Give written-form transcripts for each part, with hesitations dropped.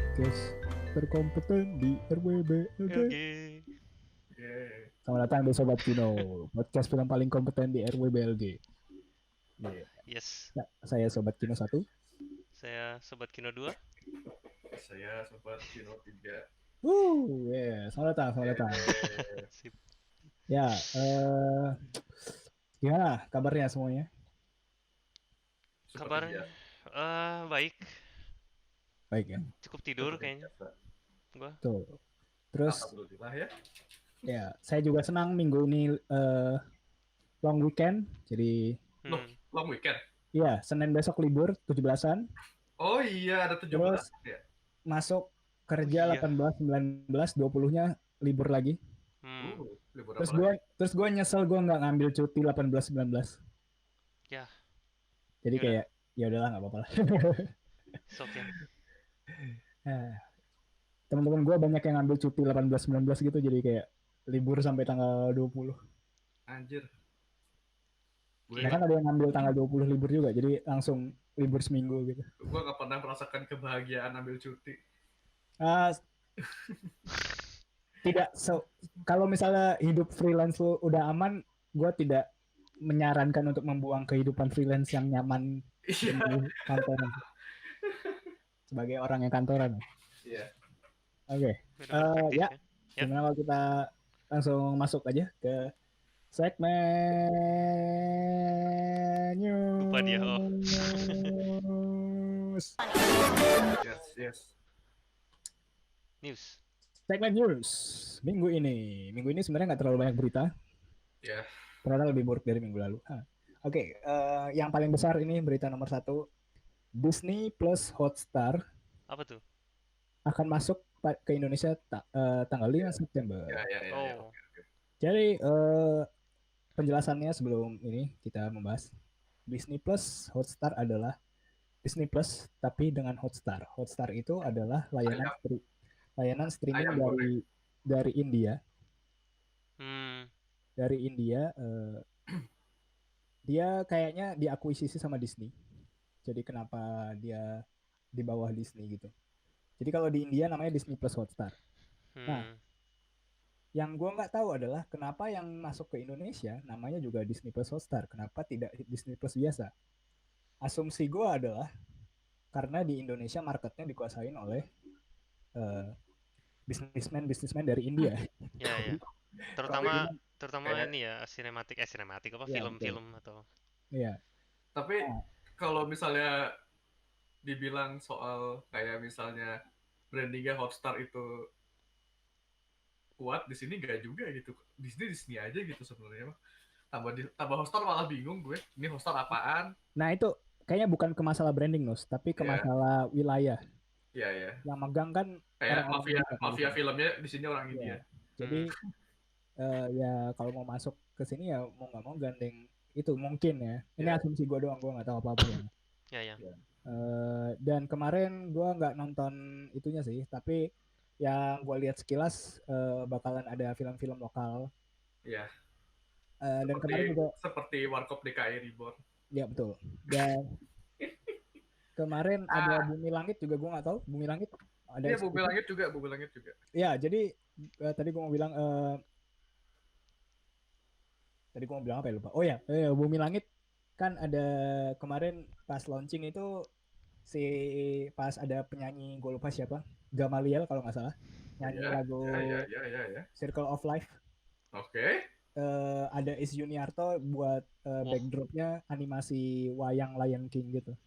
podcast terkompeten di RWBLG. LG. Selamat datang di Sobat Kino, podcast film paling kompeten di RWBLG. Yes. Ya, saya Sobat Kino 1. Saya Sobat Kino 2. Saya Sobat Kino 3. Selamat datang. Sip. Ya, gimana kabarnya semuanya? Kabarnya baik. Baik ya. Cukup tidur kayaknya. Gua. Tuh. Terus Alhamdulillah ya. ya, saya juga senang minggu ini long weekend. Jadi Long weekend. iya, Senin besok libur 17-an. Oh iya, ada 17 Terus ya. masuk kerja Oh, iya. 18, 19, 20-nya libur lagi. Libur Terus apa lagi? gue nyesel gue nggak ngambil cuti 18, 19. Ya, Jadi Yaudah. kayak ya udahlah nggak apa-apa lah. sok ya. Teman-teman gue banyak yang ngambil cuti 18, 19 gitu, jadi kayak libur sampai tanggal 20. Anjir. Nah kan ada yang ngambil tanggal 20 libur juga, jadi langsung libur seminggu gitu. Gue gak pernah merasakan kebahagiaan ambil cuti. Tidak kalau misalnya hidup freelance lu udah aman, gue tidak menyarankan untuk membuang kehidupan freelance yang nyaman Iya. di kantoran. Sebagai orang yang kantoran. Iya. Oke. Beda perspektif Ya. Ya. Gimana kalau kita langsung masuk aja ke segmen news. Lupa dia, Yes. News. Segmen news. Minggu ini sebenarnya nggak terlalu banyak berita. Ya. Ternyata lebih buruk dari minggu lalu. Oke, yang paling besar ini berita nomor 1. Disney Plus Hotstar Apa tuh? akan masuk ke Indonesia tanggal 5 September. Ya. Oh. Oke. Jadi penjelasannya sebelum ini kita membahas, Disney Plus Hotstar adalah Disney Plus tapi dengan Hotstar. Hotstar itu adalah layanan streaming dari India. Dari India, dia kayaknya diakuisisi sama Disney. Jadi kenapa dia di bawah Disney gitu. Jadi kalau di India namanya Disney Plus Hotstar. Nah, yang gue nggak tahu adalah kenapa yang masuk ke Indonesia namanya juga Disney Plus Hotstar. Kenapa tidak Disney Plus biasa? Asumsi gue adalah karena di Indonesia marketnya dikuasain oleh bisnismen dari India. Ya. Terutama ini ya, sinematik apa Ya, film-film atau. Iya. Tapi kalau misalnya dibilang soal kayak misalnya brandingnya Hotstar itu kuat, di sini nggak juga gitu. Disney aja gitu sebenarnya. Tambah Hotstar malah bingung gue. Ini Hotstar apaan? Nah itu kayaknya bukan ke masalah branding, Nus, tapi ke masalah wilayah. Iya. Yang megang kan kayak orang-orang mafia filmnya di sini orang India. Jadi ya kalau mau masuk ke sini ya mau nggak mau gandeng itu mungkin ya. Ini asumsi gue doang, gue nggak tahu apa-apa ya. Ya. Dan kemarin gue nggak nonton itunya sih, tapi yang gue lihat sekilas bakalan ada film-film lokal. Iya. Dan kemarin juga seperti Warkop DKI Reborn. Ya betul. Dan kemarin ada Bumi Langit juga, gue nggak tahu Bumi Langit. Iya, Bumi Langit juga. Ya, jadi tadi gue mau bilang apa ya, lupa. Oh ya, Bumi Langit kan ada kemarin pas launching itu pas ada penyanyi, gue lupa siapa, Gamaliel kalau nggak salah, nyanyi lagu Circle of Life. Oke. Ada Is Juniarto buat backdropnya animasi wayang Lion King gitu.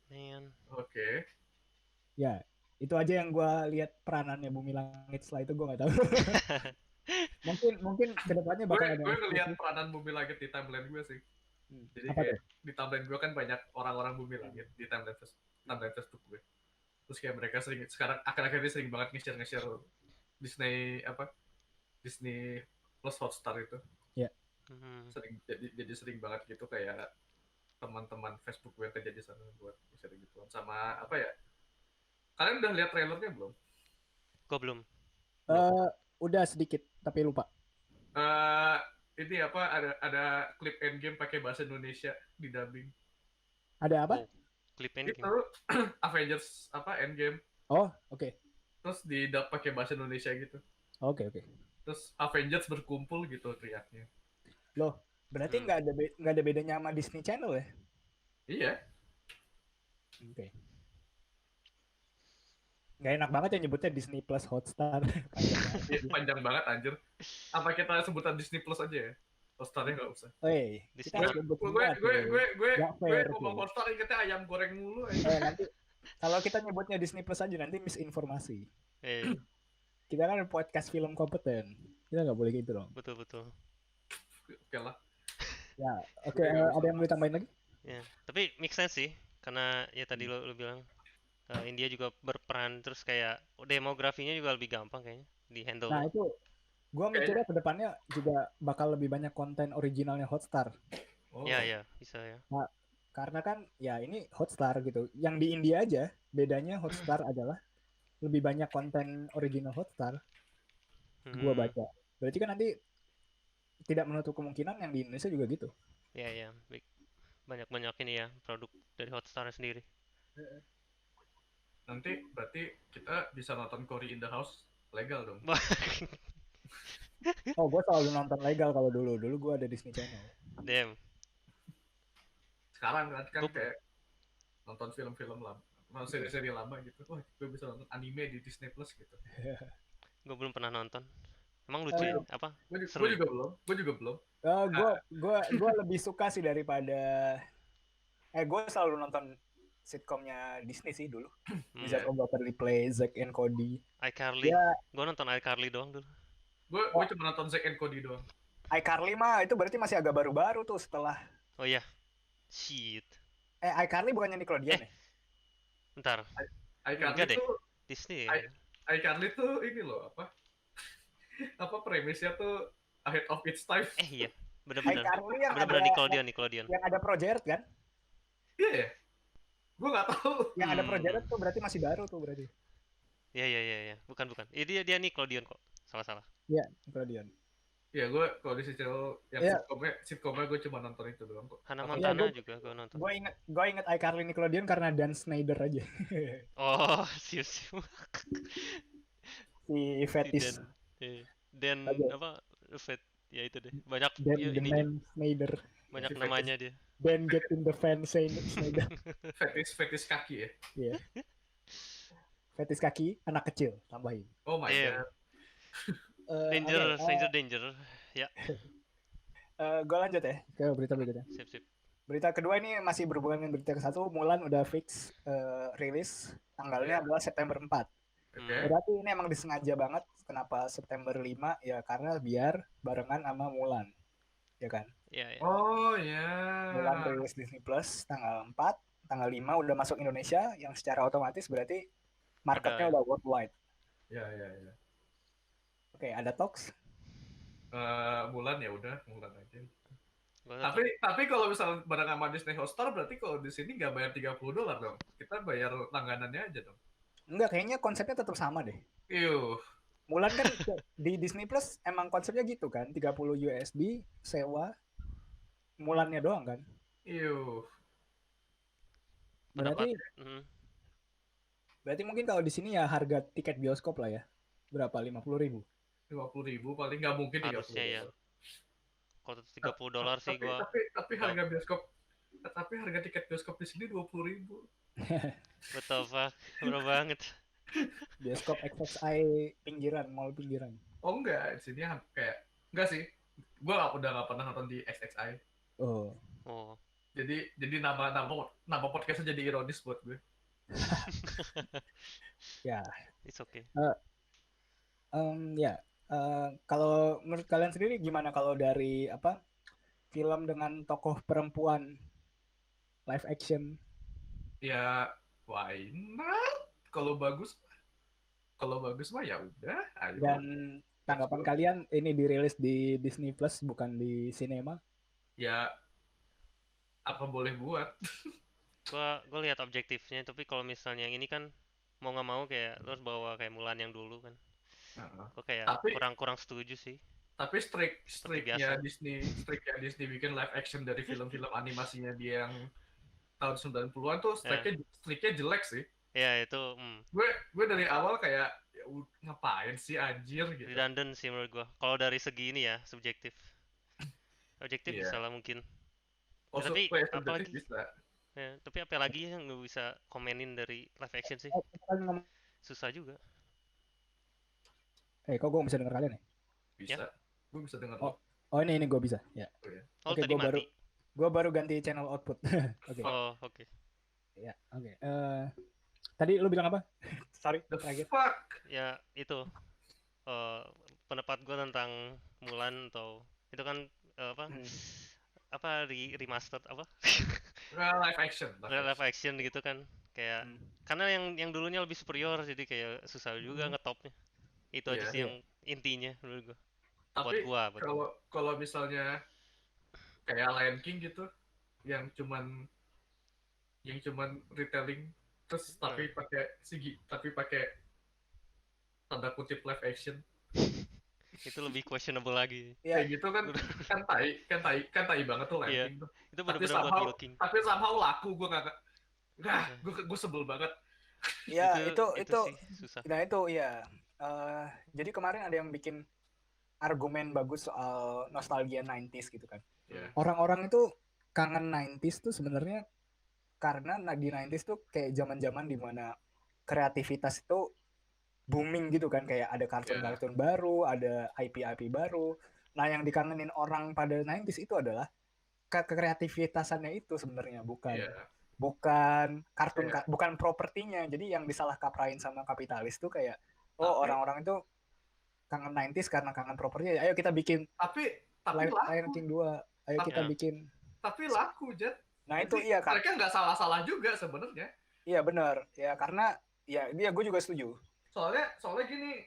Man. Oke. Ya, itu aja yang gue lihat peranannya Bumi Langit. Setelah itu gue nggak tahu. mungkin kedepannya bakal ada. Gue ngeliat peranan Bumi Langit di timeline gue sih. Jadi kayak di timeline gue kan banyak orang-orang Bumi Langit di timeline Facebook gue. Terus kayak mereka sekarang akhir-akhir ini sering banget nge-share Disney Plus Hotstar itu. Ya. Jadi sering banget gitu kayak teman-teman Facebook gue kerja di sana buat share gituan. Sama apa ya? Kalian udah lihat trailernya belum? Gue belum. Udah sedikit tapi lupa. Ini apa ada klip Endgame pakai bahasa Indonesia di dubbing. Ada apa? Klip Endgame. Itu Avengers Endgame. Oh, oke. Terus didub pakai bahasa Indonesia gitu. Oke. Terus Avengers berkumpul gitu teriaknya. Loh, berarti Hmm. nggak ada bedanya sama Disney Channel ya? Iya. Oke. Nggak enak banget ya nyebutnya Disney Plus Hotstar. Panjang banget. Iya, panjang banget anjir. Apa kita sebutan Disney Plus aja ya? Hotstarnya nggak usah. Kita Disney harus Hot. sebut Gue semua tuh. Nggak gue fair ngomong tuh. Hotstar ingetnya ayam goreng mulu. Nanti kalau kita nyebutnya Disney Plus aja nanti misinformasi. Eh, Kita kan podcast film kompeten. Kita nggak boleh gitu dong. betul. Oke lah. Ya, oke. Ada yang mau ditambahin lagi? Ya, tapi make sense sih. Karena ya tadi lo bilang India juga berperan, terus kayak demografinya juga lebih gampang kayaknya di handle. Nah, itu gue mikirnya ke depannya juga bakal lebih banyak konten originalnya Hotstar. Oh. Ya, bisa ya. Nah, karena kan ya ini Hotstar gitu. Yang di India aja bedanya Hotstar adalah lebih banyak konten original Hotstar. Gua Hmm, baca. Berarti kan nanti tidak menutup kemungkinan yang di Indonesia juga gitu. ya, baik. Banyak ini ya produk dari Hotstar sendiri. Nanti berarti kita bisa nonton Cory in the House legal dong. Oh, gue selalu nonton legal kalau dulu. Dulu gue ada Disney Channel. Damn. Sekarang kan Gua- kayak nonton film-film lama, seri-seri lama gitu. Wah, gue bisa nonton anime di Disney Plus gitu. Gue belum pernah nonton. Emang lucu ya? Apa? Gue Seru ya? juga belum. Gue lebih suka sih daripada gue selalu nonton sitkomnya Disney sih dulu. Wizard of Waverly Place, Zack and Cody. iCarly. Ya, Gue nonton iCarly doang dulu. Gue cuma nonton Zack and Cody doang. iCarly mah itu berarti masih agak baru-baru tuh setelah Oh iya. Shit. iCarly bukannya Nickelodeon ya? Bentar. iCarly Enggak deh. tuh Disney ya? iCarly tuh ini loh apa premisnya tuh ahead of its time. Iya. Bener-bener. iCarly yang Bener-bener ada Nickelodeon. yang ada Project kan? Iya ya. Gue nggak tahu. Yang ada Project tuh berarti masih baru tuh berarti. Iya. Bukan. Dia Nickelodeon kok. Salah. Iya, Nickelodeon. Ya gue kalau di channel yang Iya. sitkomnya gue cuma nonton itu doang kok. Hannah Apa- Montana juga gue nonton. Gue inget iCarly Nickelodeon karena Dan Snyder aja. Oh, siu. Si Fetis. Dan Aja. apa? Fet. Ya itu deh. Banyak Dan ya, The ininya. Man Snyder. Banyak Si namanya dia. Dan get in the fan Snyder. fetis kaki ya. Iya. Fetis kaki anak kecil tambahin. Oh my Damn. god. Stranger Danger. Ya. Gue lanjut ya ke berita berikutnya. Sip. Berita kedua ini masih berhubungan dengan berita ke-1. Mulan udah fix rilis. Tanggalnya adalah September 4. Oke. Berarti ini emang disengaja banget. Kenapa September 5? Ya karena biar barengan sama Mulan. Ya kan? Ya. Oh ya. Mulan rilis Disney Plus tanggal 4. Tanggal 5 udah masuk Indonesia. Yang secara otomatis berarti marketnya udah worldwide. Ya. Oke, ada talks? Mulan ya udah, Mulan aja. Gua Tapi kalau misalnya bareng sama Disney Hotstar berarti kalau di sini nggak bayar $30 dong. Kita bayar langganannya aja dong. Enggak, kayaknya konsepnya tetap sama deh. Iyo. Mulan kan di Disney Plus emang konsepnya gitu kan, 30 USD sewa Mulannya doang kan. Iyo. Berarti mungkin kalau di sini ya harga tiket bioskop lah ya. Berapa? 50.000. 50.000 paling nggak mungkin 30. Harusnya ya. Kalau $30 sih gua. Tapi harga bioskop, tapi harga tiket bioskop di sini 20.000. Betul Pak, murah banget. Bioskop XXI pinggiran, mall pinggiran. Oh enggak, di sini kayak enggak sih. Gua udah nggak pernah nonton di XXI. Oh. Jadi nama podcastnya jadi ironis buat gue. Ya. It's okay. Kalau menurut kalian sendiri gimana kalau dari film dengan tokoh perempuan live action? Ya, why not? Kalau bagus mah ya udah. Dan tanggapan kalian ini dirilis di Disney Plus bukan di sinema? Ya, apa boleh buat? Gua lihat objektifnya, tapi kalau misalnya yang ini kan mau nggak mau kayak lu harus bawa kayak Mulan yang dulu kan. Gua kayak kurang setuju sih. Tapi strike-nya Disney bikin live action dari film-film animasinya dia yang tahun 90-an tuh strike-nya jelek sih. Ya itu gue dari awal kayak ya, ngapain sih anjir gitu. redundant sih menurut gua. Kalau dari segi ini ya subjektif. Objektif Iya. bisa lah mungkin. Oh, Tapi apalagi bisa. ya, tapi apalagi yang nggak bisa komenin dari live action sih. Susah juga. Kok gue bisa denger kalian ya? Bisa. Gue bisa dengar lo. Oh ini gue bisa. Ya. Oke, tadi mati. Gue baru ganti channel output. Oke. Oh, oke. Ya, oke. Tadi lu bilang apa? Sorry, terakhir. Fuck. Ya, itu. Pendapat gue tentang Mulan atau itu kan apa remastered apa? Live action gitu kan. Kayak karena yang dulunya lebih superior jadi kayak susah juga ngetopnya. Itu aja sih yang intinya menurut gue. Tapi kalau misalnya kayak Lion King gitu yang cuman retelling terus tapi pakai tanda kutip live action itu lebih questionable lagi. Kayak gitu kan tai banget tuh Lion King tuh. Itu benar-benar tapi somehow laku gue gue sebel banget. Ya itu susah. Nah itu ya. Jadi kemarin ada yang bikin argumen bagus soal nostalgia 90s gitu kan. Orang-orang itu kangen 90s tuh sebenarnya karena di 90s tuh kayak zaman-zaman dimana kreativitas itu booming gitu kan, kayak ada kartun-kartun baru, ada IP baru. Nah yang dikangenin orang pada 90s itu adalah kreativitasannya itu sebenarnya bukan kartun, bukan propertinya. Jadi yang disalah kaprain sama kapitalis tuh kayak orang-orang itu kangen 90s karena kangen propertinya. Ayo kita bikin Lion King 2. Ayo kita bikin. Tapi laku, Jet. Nah itu iya kan. Mereka nggak salah-salah juga sebenarnya. Iya benar. Ya karena ya gue juga setuju. Soalnya gini,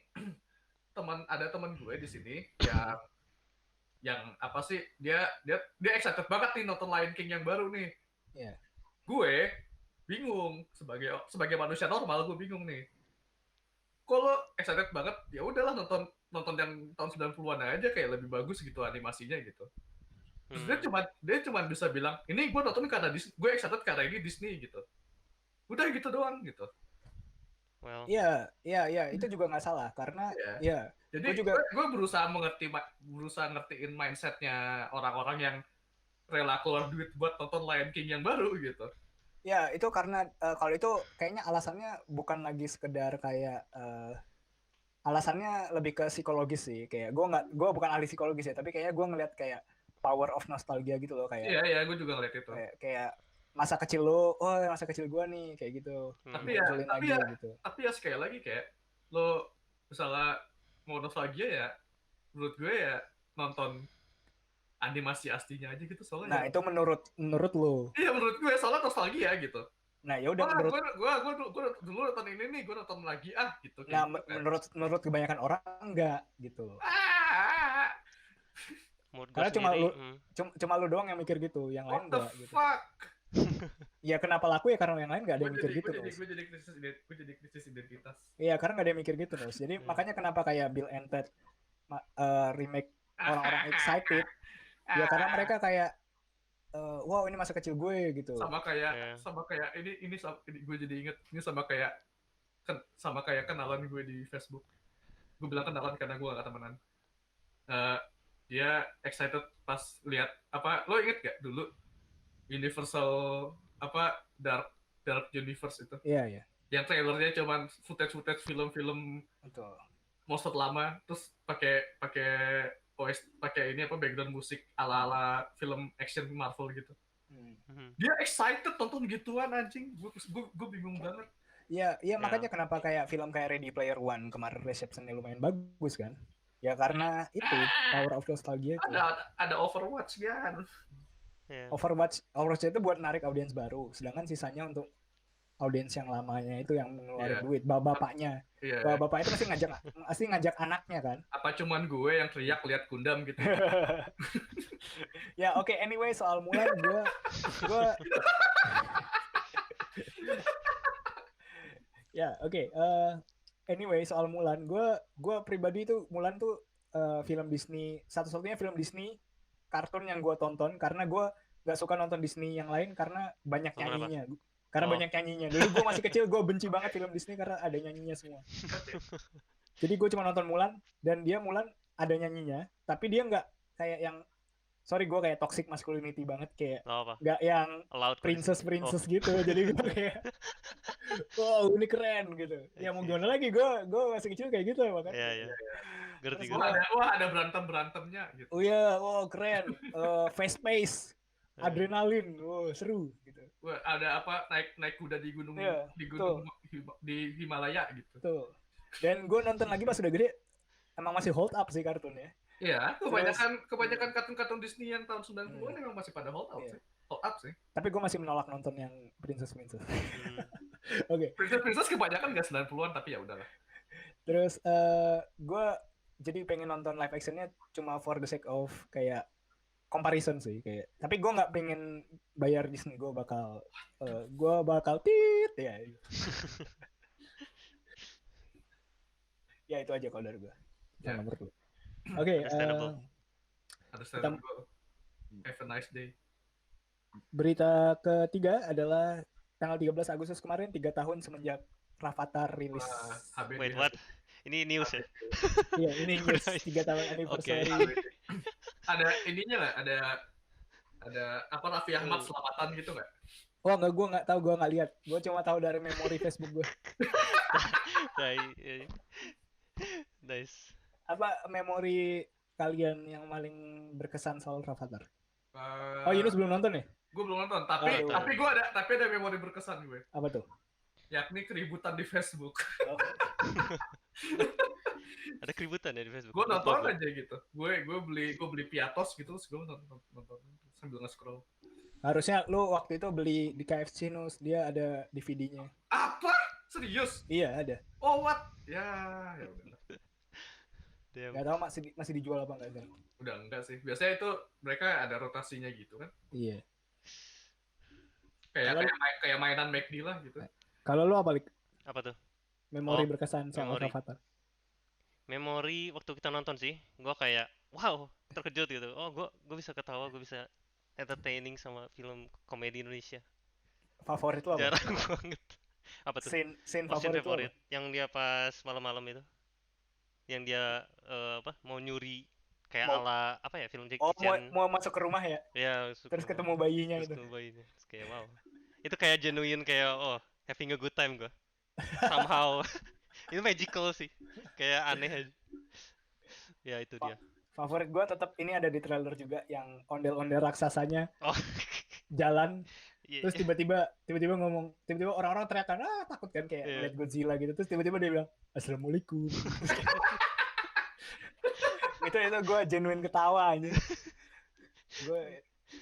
ada teman gue di sini yang apa sih dia excited banget nih nonton Lion King yang baru nih. Iya. Gue bingung sebagai manusia normal, gue bingung nih. Kalau excited banget ya udahlah nonton yang tahun 90-an aja, kayak lebih bagus gitu animasinya gitu. Terus dia cuma bisa bilang, ini gue nonton karena Disney, gue excited karena ini Disney gitu. Udah gitu doang gitu. Iya, itu juga nggak salah karena ya. Jadi gue berusaha ngertiin mindsetnya orang-orang yang rela keluar duit buat nonton Lion King yang baru gitu. Ya itu karena kalau itu kayaknya alasannya bukan lagi sekedar kayak alasannya lebih ke psikologis sih. Kayak gue bukan ahli psikologis ya, tapi kayaknya gue ngeliat kayak power of nostalgia gitu loh, kayak. Iya, gue juga ngeliat itu. Kayak masa kecil lo, masa kecil gue nih kayak gitu. Tapi ya sekali lagi kayak lo misalnya mau nostalgia ya, menurut gue ya nonton animasi aslinya aja gitu soalnya. Nah itu menurut lo. Iya menurut gue soalnya nostalgia gitu. Nah ya udah gue dulu nonton ini nih, gue nonton lagi gitu. Nah menurut kebanyakan orang enggak gitu. Karena cuma lu doang yang mikir gitu, yang lain enggak gitu. Fuck? Ya kenapa laku ya karena yang lain nggak ada yang mikir gitu. Gue jadi krisis identitas. Iya karena nggak ada yang mikir gitu terus. Jadi makanya kenapa kayak Bill and Ted remake orang-orang excited. Ya karena mereka kayak wow ini masa kecil gue gitu. Sama kayak ini gue jadi inget, ini sama kayak kenalan gue di Facebook. Gue bilang kenalan karena gue gak temenan. Dia excited pas lihat apa, lo inget gak dulu Universal apa Dark Universe itu? Iya. Yang trailernya cuman footage film-film monster lama, terus pakai ini apa background musik ala film action Marvel gitu. Dia excited nonton gituan anjing. Gue bingung banget. Iya makanya kenapa kayak film kayak Ready Player One kemarin receptionnya lumayan bagus kan? Ya karena itu power of nostalgia itu. Ada Overwatch kan. Overwatch itu buat narik audiens baru, sedangkan sisanya untuk audiens yang lamanya itu yang ngeluarin duit. Bapaknya itu pasti ngajak anaknya kan. Apa cuman gue yang teriak lihat Gundam gitu. Ya oke, anyway soal Mulan gue ya oke. Anyway soal Mulan, gue pribadi tuh Mulan tuh film Disney, satu-satunya film Disney kartun yang gue tonton, karena gue gak suka nonton Disney yang lain karena banyak nyanyinya. Karena banyak nyanyinya. Dulu gue masih kecil, gue benci banget film Disney karena ada nyanyinya semua. Jadi gue cuma nonton Mulan, dan dia Mulan ada nyanyinya, tapi dia nggak kayak yang, sorry gue kayak toxic masculinity banget, kayak nggak yang princess gitu. Jadi gue kayak, wow ini keren gitu. Ya mau gimana lagi, gue masih kecil kayak gitu ya kan. Iya. Ngerti. Ada berantemnya gitu. Oh iya, wow keren. Fast pace, adrenalin, seru gitu. Wah, ada apa naik kuda di gunung di Himalaya gitu. Tuh. Dan gue nonton lagi pas udah gede, emang masih hold up sih kartunnya. Iya, kebanyakan kartun-kartun Disney yang tahun 90-an emang masih pada hold up sih. Tapi gue masih menolak nonton yang Princess. Oke. Princess kebanyakan nggak 90-an, tapi ya udahlah. Terus gue jadi pengen nonton live actionnya cuma for the sake of kayak comparison sih, kayak. Tapi gue nggak pengen bayar Disney, gue bakal tit ya. Ya itu aja kalau dari gue. Nomor 2. Oke. Understandable. Have a nice day. Berita ketiga adalah tanggal 13 Agustus kemarin, 3 tahun semenjak Rafathar rilis. Wait, what? Ini news ya? Iya, ini news 3 tahun anniversary. Ada ininya nggak? Ada apa, Raffi Ahmad selamatan gitu nggak? Oh enggak, gue nggak tahu, gue nggak lihat. Gue cuma tahu dari memori Facebook gue. Nice. Apa memori kalian yang paling berkesan soal Rafathar? Yunus belum nonton ya? Gue belum nonton, tapi ada memori berkesan gue. Apa tuh? Yakni keributan di Facebook. Ada keributan ya di Facebook. Gue nonton aja gitu. Gue beli Piatos gitu, terus gue nonton sambil nge-scroll. Harusnya lu waktu itu beli di KFC, Nus, dia ada DVD-nya. Apa? Serius? Iya, ada. Oh, what? Ya udah. Gak tau masih dijual apa enggak. Udah enggak sih. Biasanya itu mereka ada rotasinya gitu kan. Iya. Kayak mainan McD lah gitu. Kalau lu apa, Lik? Apa tuh? Memori berkesan soal Rafathar. Memori waktu kita nonton sih, gue kayak wow, terkejut gitu. Oh, gue bisa ketawa, gue bisa entertaining sama film komedi Indonesia. Favorit lo apa? Jarang banget. Apa tuh? Scene favorit. Yang dia pas malam-malam itu. Yang dia mau nyuri kayak ala apa ya, film Jackie Chan. Mau masuk ke rumah ya? Iya, terus ketemu bayinya itu. Terus kayak wow. Itu kayak genuine, kayak having a good time gue. Somehow. Itu magical sih. Kayak aneh aja. Ya itu dia. Favorit gue tetap ini ada di trailer juga, yang ondel-ondel raksasanya jalan. Terus tiba-tiba ngomong, tiba-tiba orang-orang teriakan, takut kan, kayak lihat Godzilla gitu. Terus tiba-tiba dia bilang, Assalamualaikum. itu gue genuine ketawa aja.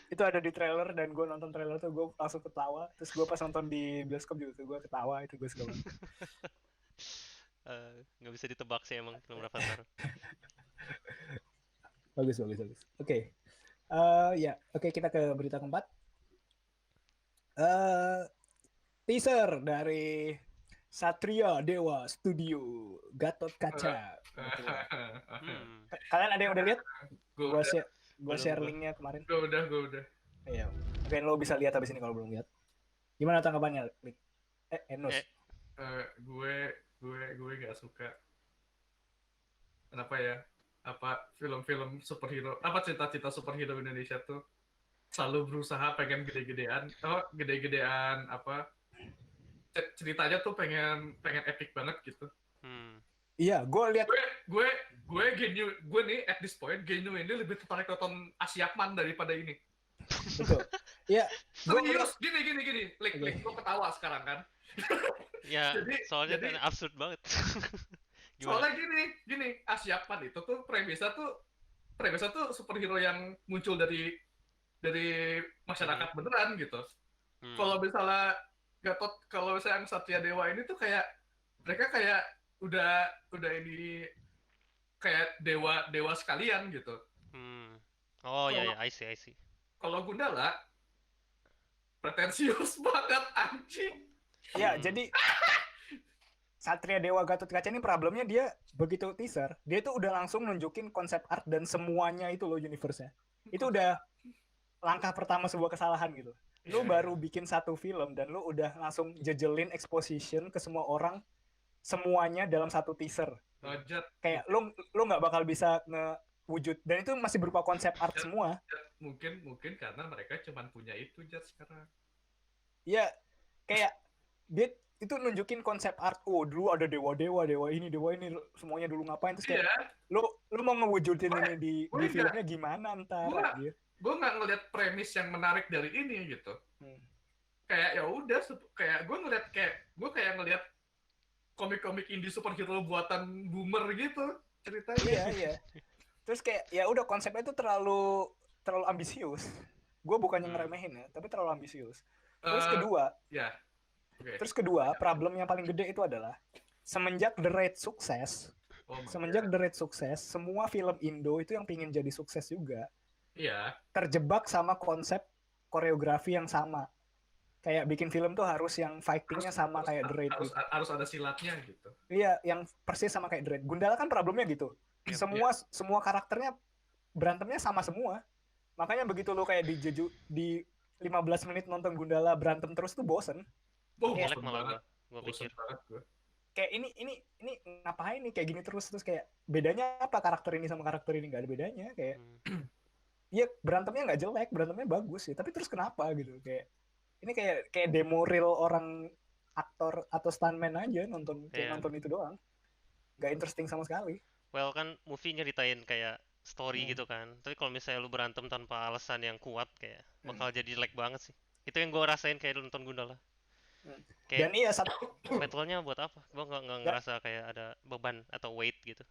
Itu ada di trailer, dan gue nonton trailer tuh gue langsung ketawa. Terus gue pas nonton di bioskop juga tuh gue ketawa, itu gue suka banget. Nggak bisa ditebak sih emang film Rafathar. Bagus. Oke. Oke, kita ke berita keempat. Teaser dari Satria Dewa Studio, Gatot Kaca. Kalian ada yang udah lihat? Gue share linknya kemarin. Gue udah. Iya. Mungkin lo bisa lihat habis ini kalau belum lihat. Gimana tanggapannya, Enos? Gue gak suka. Kenapa ya? Apa film-film superhero, apa cita-cita superhero Indonesia tuh selalu berusaha pengen gede-gedean apa ceritanya tuh pengen epic banget gitu. Iya, gue lihat. Gue nih at this point genuinely lebih tertarik nonton Asiakman daripada ini. Betul. Iya. Serius, gini. Lik, gue ketawa sekarang kan. Ya, soalnya absurd banget. Soalnya gini, Asiakman itu tuh premisnya tuh superhero yang muncul dari masyarakat beneran gitu. Kalau misalnya yang Satria Dewa ini tuh kayak mereka kayak udah ini kayak dewa sekalian gitu. Oh ya, I see. Kalau Gundala pretensius banget anjing. Ya, jadi Satria Dewa Gatot Kaca ini problemnya, dia begitu teaser, dia tuh udah langsung nunjukin konsep art dan semuanya itu loh, universe-nya. Itu udah langkah pertama sebuah kesalahan gitu. Lu Iya, baru bikin satu film dan lu udah langsung jejelin exposition ke semua orang semuanya dalam satu teaser. Ngejat Kayak lu nggak bakal bisa ngewujud, dan itu masih berupa konsep art Jat. semua. mungkin karena mereka cuma punya itu Jat sekarang. Ya kayak dia itu nunjukin konsep art. Oh, dulu ada dewa ini semuanya dulu ngapain, terus kayak Iya, lu mau ngewujudin Gue- ini di gue nggak- filmnya gimana ntar gue- anjir. gue nggak ngeliat premis yang menarik dari ini gitu. Hmm. Kayak ya udah, kayak gue ngeliat kayak ngeliat komik-komik indie superhero buatan boomer gitu ceritanya. Iya. Terus kayak ya udah, konsepnya itu terlalu ambisius. Gue bukannya ngeremehin ya, tapi terlalu ambisius. Terus Eh, kedua, ya, oke. problem yang paling gede itu adalah semenjak The Raid sukses, Oh my semua film Indo itu yang pingin jadi sukses juga God. Iya, terjebak sama konsep koreografi yang sama. Kayak bikin film tuh harus yang fightingnya sama kayak The Raid gitu. harus ada silatnya gitu. Iya, yang persis sama kayak The Raid. Gundala kan problemnya gitu. Semua karakternya berantemnya sama semua. Makanya begitu lo kayak di 15 menit nonton Gundala berantem terus tuh bosen. Oh, Jelek bosen malah banget. gua Bosen pikir. banget gue. Kayak ini ngapain nih kayak gini terus kayak bedanya apa karakter ini sama karakter ini, nggak ada bedanya. Kayak ya berantemnya nggak jelek, berantemnya bagus sih, tapi terus kenapa gitu. Kayak ini kayak demo real orang aktor atau stuntman aja nonton Iya. nonton itu doang, nggak interesting sama sekali. Well, kan movie nyeritain kayak story gitu kan. Tapi kalau misalnya lu berantem tanpa alasan yang kuat, kayak bakal jadi jelek banget sih. Itu yang gue rasain kayak nonton Gundala. Dan Kayak iya satu battle-nya buat apa? Gue nggak ngerasa kayak ada beban atau weight gitu.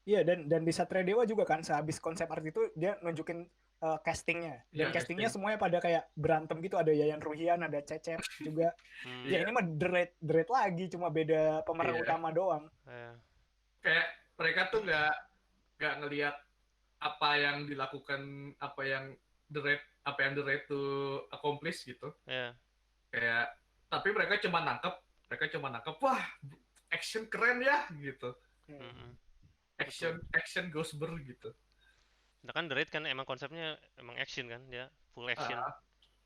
iya, dan di Satria Dewa juga kan sehabis konsep art itu dia nunjukin castingnya, dan Iya, castingnya casting. semuanya pada kayak berantem gitu. Ada Yayan Ruhian, ada Cecep juga. Ya Hmm, ini mah The Raid lagi, cuma beda pemeran Iya. utama doang. iya. Kayak mereka tuh nggak ngelihat apa yang dilakukan, apa yang The Raid tuh accomplish gitu. Iya. Kayak tapi mereka cuma nangkep, wah, action keren ya gitu. Mm-mm. Action Ghostber gitu. Nah kan The Raid kan emang konsepnya emang action kan, dia full action. Ah,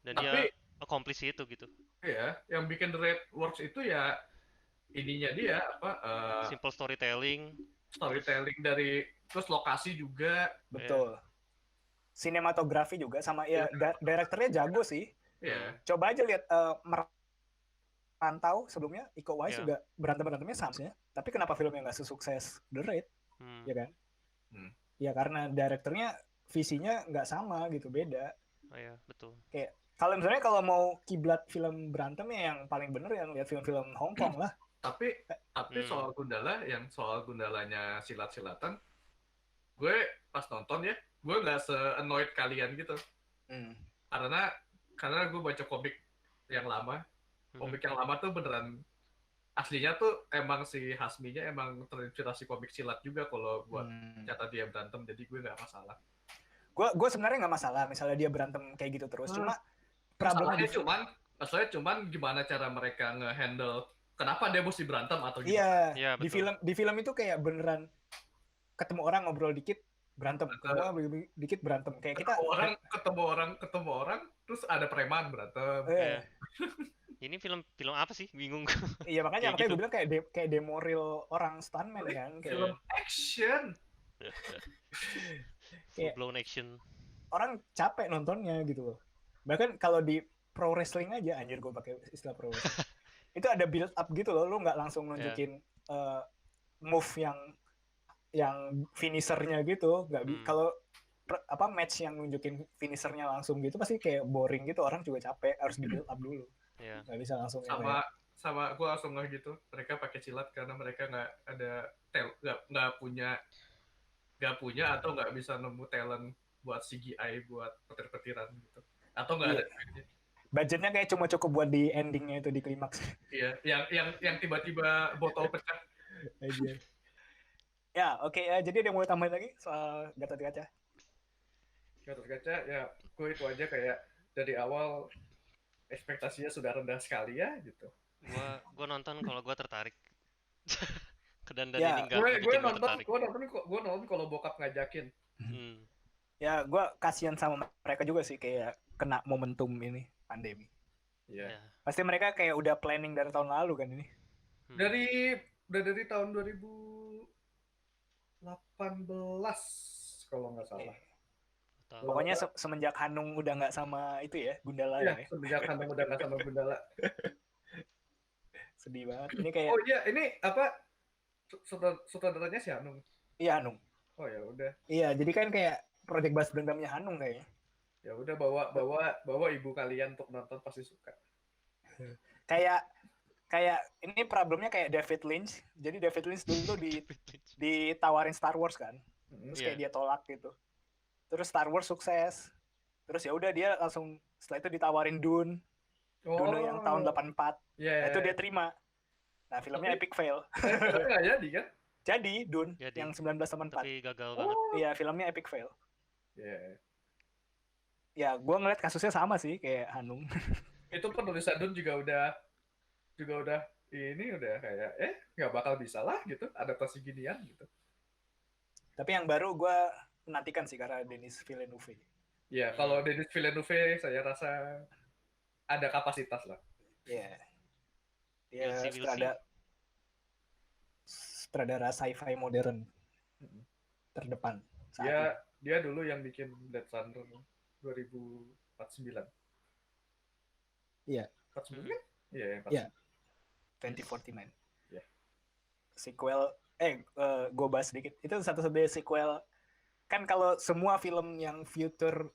Dan tapi- dia accomplish itu gitu. Iya, yang bikin The Raid works itu ya ininya dia Simple storytelling. storytelling dari, terus lokasi juga. Betul. Sinematografi juga sama ya, direkturnya jago sih. Iya. Coba aja lihat Merantau sebelumnya, Iko Uwais Iya. juga berantemnya sama sih. Tapi kenapa filmnya nggak sesukses The Raid, ya kan? Ya karena direkturnya visinya nggak sama gitu, beda. Oh iya, betul. Kayak kalau mau kiblat film berantem ya yang paling bener yang lihat film-film Hong Kong lah. Tapi soal Gundalanya silat-silatan, gue pas nonton ya, gue nggak se-annoyed kalian gitu. Karena gue baca komik yang lama. Komik yang lama tuh beneran aslinya tuh emang si Hasminya emang terinspirasi komik silat juga kalau buat nyata dia berantem, jadi gue nggak masalah. Gue sebenarnya nggak masalah misalnya dia berantem kayak gitu terus. Cuma problemnya masalahnya cuman gimana cara mereka nge-handle kenapa dia mesti berantem atau gimana. Iya, Iya, di film itu kayak beneran ketemu orang ngobrol dikit berantem, dikit berantem. Kayak kita ketemu orang terus ada preman berantem. Iya. Ini film apa sih? Bingung. Iya, makanya gitu. gue bilang kayak demo real orang stuntman kan. Kayak Film action. Full blown action. Orang capek nontonnya gitu loh. Bahkan kalau di pro wrestling aja, anjir gue pakai istilah pro wrestling. Itu ada build up gitu loh, lu nggak langsung nunjukin move yang finishernya gitu. Kalau match yang nunjukin finishernya langsung gitu pasti kayak boring gitu, orang juga capek, harus di build up dulu. Yeah. Nggak bisa langsung sama gue langsung nggak gitu. Mereka pakai silat karena mereka nggak punya atau nggak bisa nemu talent buat CGI buat petir-petiran gitu, atau nggak ada budgetnya kayak cuma cukup buat di endingnya itu, di klimaks. Iya, yang tiba-tiba botol pecah. Ya, oke. Jadi ada yang mau tambahin lagi soal Gatot Kaca? Gatot Kaca ya, gue itu aja kayak dari awal ekspektasinya sudah rendah sekali ya gitu. Gua nonton kalau gua tertarik. Dan Ya, ini enggak bikin gua tertarik. Gue nonton kalau bokap ngajakin. Ya, gue kasihan sama mereka juga sih, kayak kena momentum ini pandemi. Iya. Ya. Pasti mereka kayak udah planning dari tahun lalu kan ini. Udah dari tahun 2018 kalau nggak salah. Tahu. Pokoknya semenjak Hanung udah nggak sama itu ya, Gundala Iya, ya. semenjak Hanung udah nggak sama Gundala. Sedih banget. Ini kayak Oh iya, ini apa? Sutradaranya si Hanung. iya Hanung. Oh ya udah. Iya, jadi kan kayak Project Bas Dendamnya Hanung kayaknya. Ya udah bawa ibu kalian untuk nonton pasti suka. Kayak ini problemnya kayak David Lynch. Jadi David Lynch dulu ditawarin Star Wars kan. Terus kayak dia tolak gitu. Terus Star Wars sukses. Terus ya udah dia langsung setelah itu ditawarin Dune. Dune yang tahun 84. Yeah. Itu dia terima. Nah, filmnya epic fail. Tapi nggak jadi kan? Jadi Dune yang 1984. Tapi gagal banget. Iya, filmnya epic fail. Yeah. Ya, gue ngeliat kasusnya sama sih kayak Hanung. Itu penulis Dune juga udah ini udah kayak nggak bakal bisa lah gitu adaptasi ginian gitu. Tapi yang baru gue menantikan sih karena Denis Villeneuve. Ya, kalau Denis Villeneuve saya rasa ada kapasitas lah. Iya. Dia sutradara sci-fi modern terdepan. Dia dulu yang bikin Blade Runner 2049. Iya. 49? Iya, 2049. Iya. Sequel gue bahas sedikit. Itu satu-satunya sequel. Kan kalau semua film yang future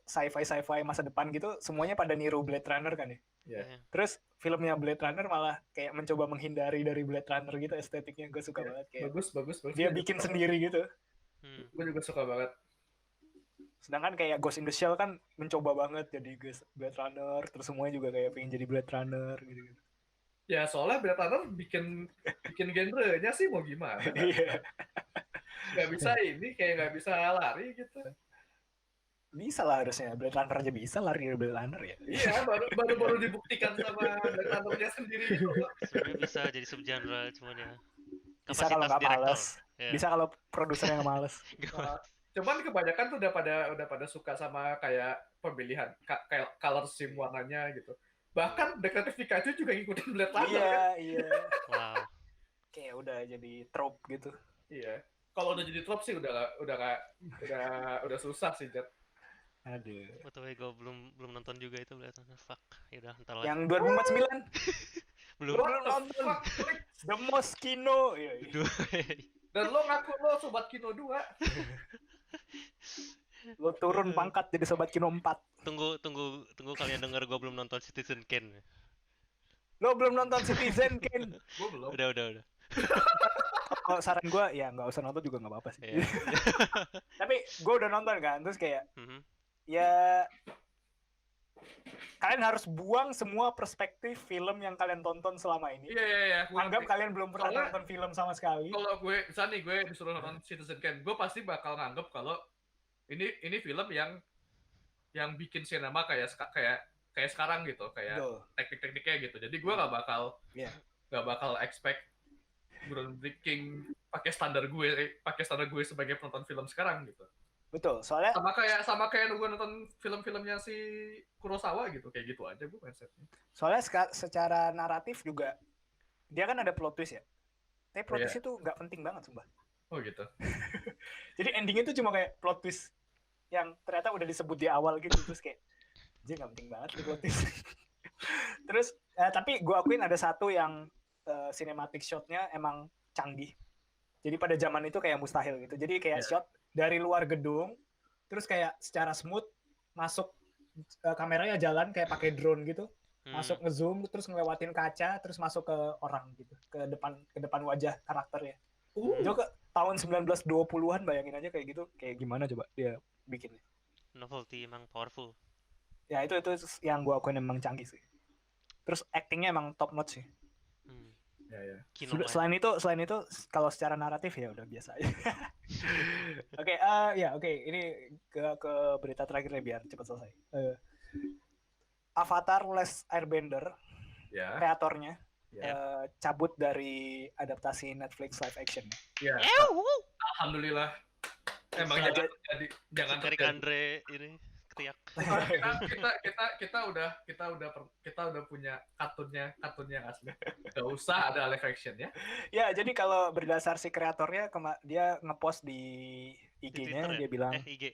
sci-fi masa depan gitu semuanya pada niru Blade Runner kan ya. Yeah. Terus filmnya Blade Runner malah kayak mencoba menghindari dari Blade Runner gitu, estetiknya gue suka banget kayak. Bagus. Dia bikin sendiri gitu. Gue juga suka banget. Sedangkan kayak Ghost in the Shell kan mencoba banget jadi Blade Runner, terus semuanya juga kayak pengen jadi Blade Runner gitu. Ya soalnya Blade Runner bikin genrenya sih mau gimana? Iya. Gak bisa ini kayak gak bisa lari gitu. Bisa lah harusnya, Blade Runner aja bisa lari dari Blade Runner ya. Iya, baru dibuktikan sama Blade Runner-nya sendiri gitu. Sebenarnya bisa jadi subgenre cuman ya. Bisa kalau nggak males. Yeah. Bisa kalau produsernya nggak males. Cuman kebanyakan tuh udah pada suka sama kayak pemilihan kayak color scheme warnanya gitu. Bahkan Detective Pikachu juga ngikutin Blade Runner. Iya. Wow. Kayak udah jadi trope gitu. Iya. Kalau udah jadi trope sih udah susah sih, Jet. Aduh. Betul, gue belum nonton juga itu Blade Runner. Fuck. Ya udah ntar lah. Yang 2049. belum nonton. The Moschino. Dan lo ngaku lo sobat Kino 2. Lo turun pangkat jadi sobat Kino 4. Tunggu kalian denger gue belum nonton Citizen Kane. Lo belum nonton Citizen Kane? Gue belum. Udah. Kalau saran gue ya nggak usah nonton juga nggak apa-apa sih. Yeah. Tapi gue udah nonton kan, terus kayak ya kalian harus buang semua perspektif film yang kalian tonton selama ini. Iya. Anggap kalian belum pernah nonton film sama sekali. Kalau gue disuruh nonton Citizen Kane, gue pasti bakal nganggap kalau ini film yang bikin sinema kayak sekarang gitu, kayak teknik-tekniknya gitu. Jadi gue nggak bakal expect groundbreaking pakai standar gue sebagai penonton film sekarang gitu. Betul, soalnya sama kayak gue nonton film-filmnya si Kurosawa gitu, kayak gitu aja gue mindsetnya. Soalnya secara naratif juga dia kan ada plot twist ya. Tapi plot twist itu nggak penting banget sumpah. Oh gitu. Jadi endingnya tuh cuma kayak plot twist yang ternyata udah disebut di awal gitu, terus kayak dia nggak penting banget plot twist. Terus tapi gue akuin ada satu yang cinematic shot-nya emang canggih. Jadi pada zaman itu kayak mustahil gitu. Jadi kayak shot dari luar gedung, terus kayak secara smooth masuk kameranya jalan kayak pakai drone gitu, masuk ngezoom, terus ngelewatin kaca, terus masuk ke orang gitu, ke depan wajah karakternya. Itu ke tahun 1920-an, bayangin aja kayak gitu, kayak gimana coba dia bikinnya. Novelty emang powerful. Ya itu yang gue akuin emang canggih sih. Terus actingnya emang top notch sih. Ya. Selain itu kalau secara naratif ya udah biasa aja. Oke, ini ke berita terakhir nih biar cepat selesai. Avatar Last Airbender, kreatornya cabut dari adaptasi Netflix live action. Ya. Alhamdulillah. Emang Sengaja. jangan terjadi, jangan Erik terjadi. Andre ini ketiak. kita udah punya kartunnya yang asli. Gak usah ada live action ya. Ya, jadi kalau berdasar si kreatornya dia ngepost di Di IG-nya Twitter ya? dia bilang IG.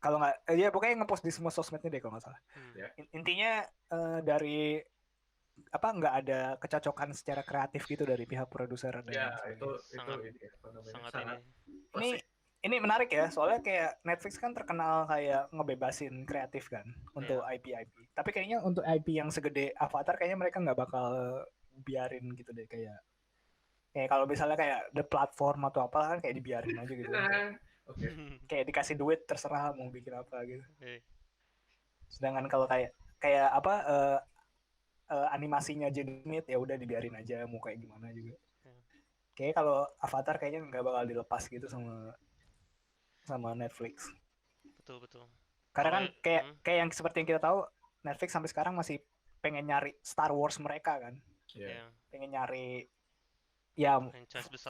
kalau nggak ya pokoknya ngepost di semua sosmednya deh kalau nggak salah. Ya. Intinya dari nggak ada kecocokan secara kreatif gitu dari pihak produser dan Ya, sebagainya. itu Sangat- ini apa namanya? Sangat Sangat ini. Ini menarik ya, soalnya kayak Netflix kan terkenal kayak ngebebasin kreatif kan untuk IP. Tapi kayaknya untuk IP yang segede Avatar kayaknya mereka nggak bakal biarin gitu deh, kayak kalau misalnya kayak The Platform atau apa kan kayak dibiarin aja gitu. Oke. Kayak dikasih duit terserah mau bikin apa gitu. Iya. Sedangkan kalau kayak animasinya jadi Smith ya udah dibiarin aja mau kayak gimana juga. Kayaknya kalau Avatar kayaknya nggak bakal dilepas gitu sama Netflix. Betul. Karena kan kayak yang seperti yang kita tahu, Netflix sampai sekarang masih pengen nyari Star Wars mereka kan. Yeah. Pengen nyari ya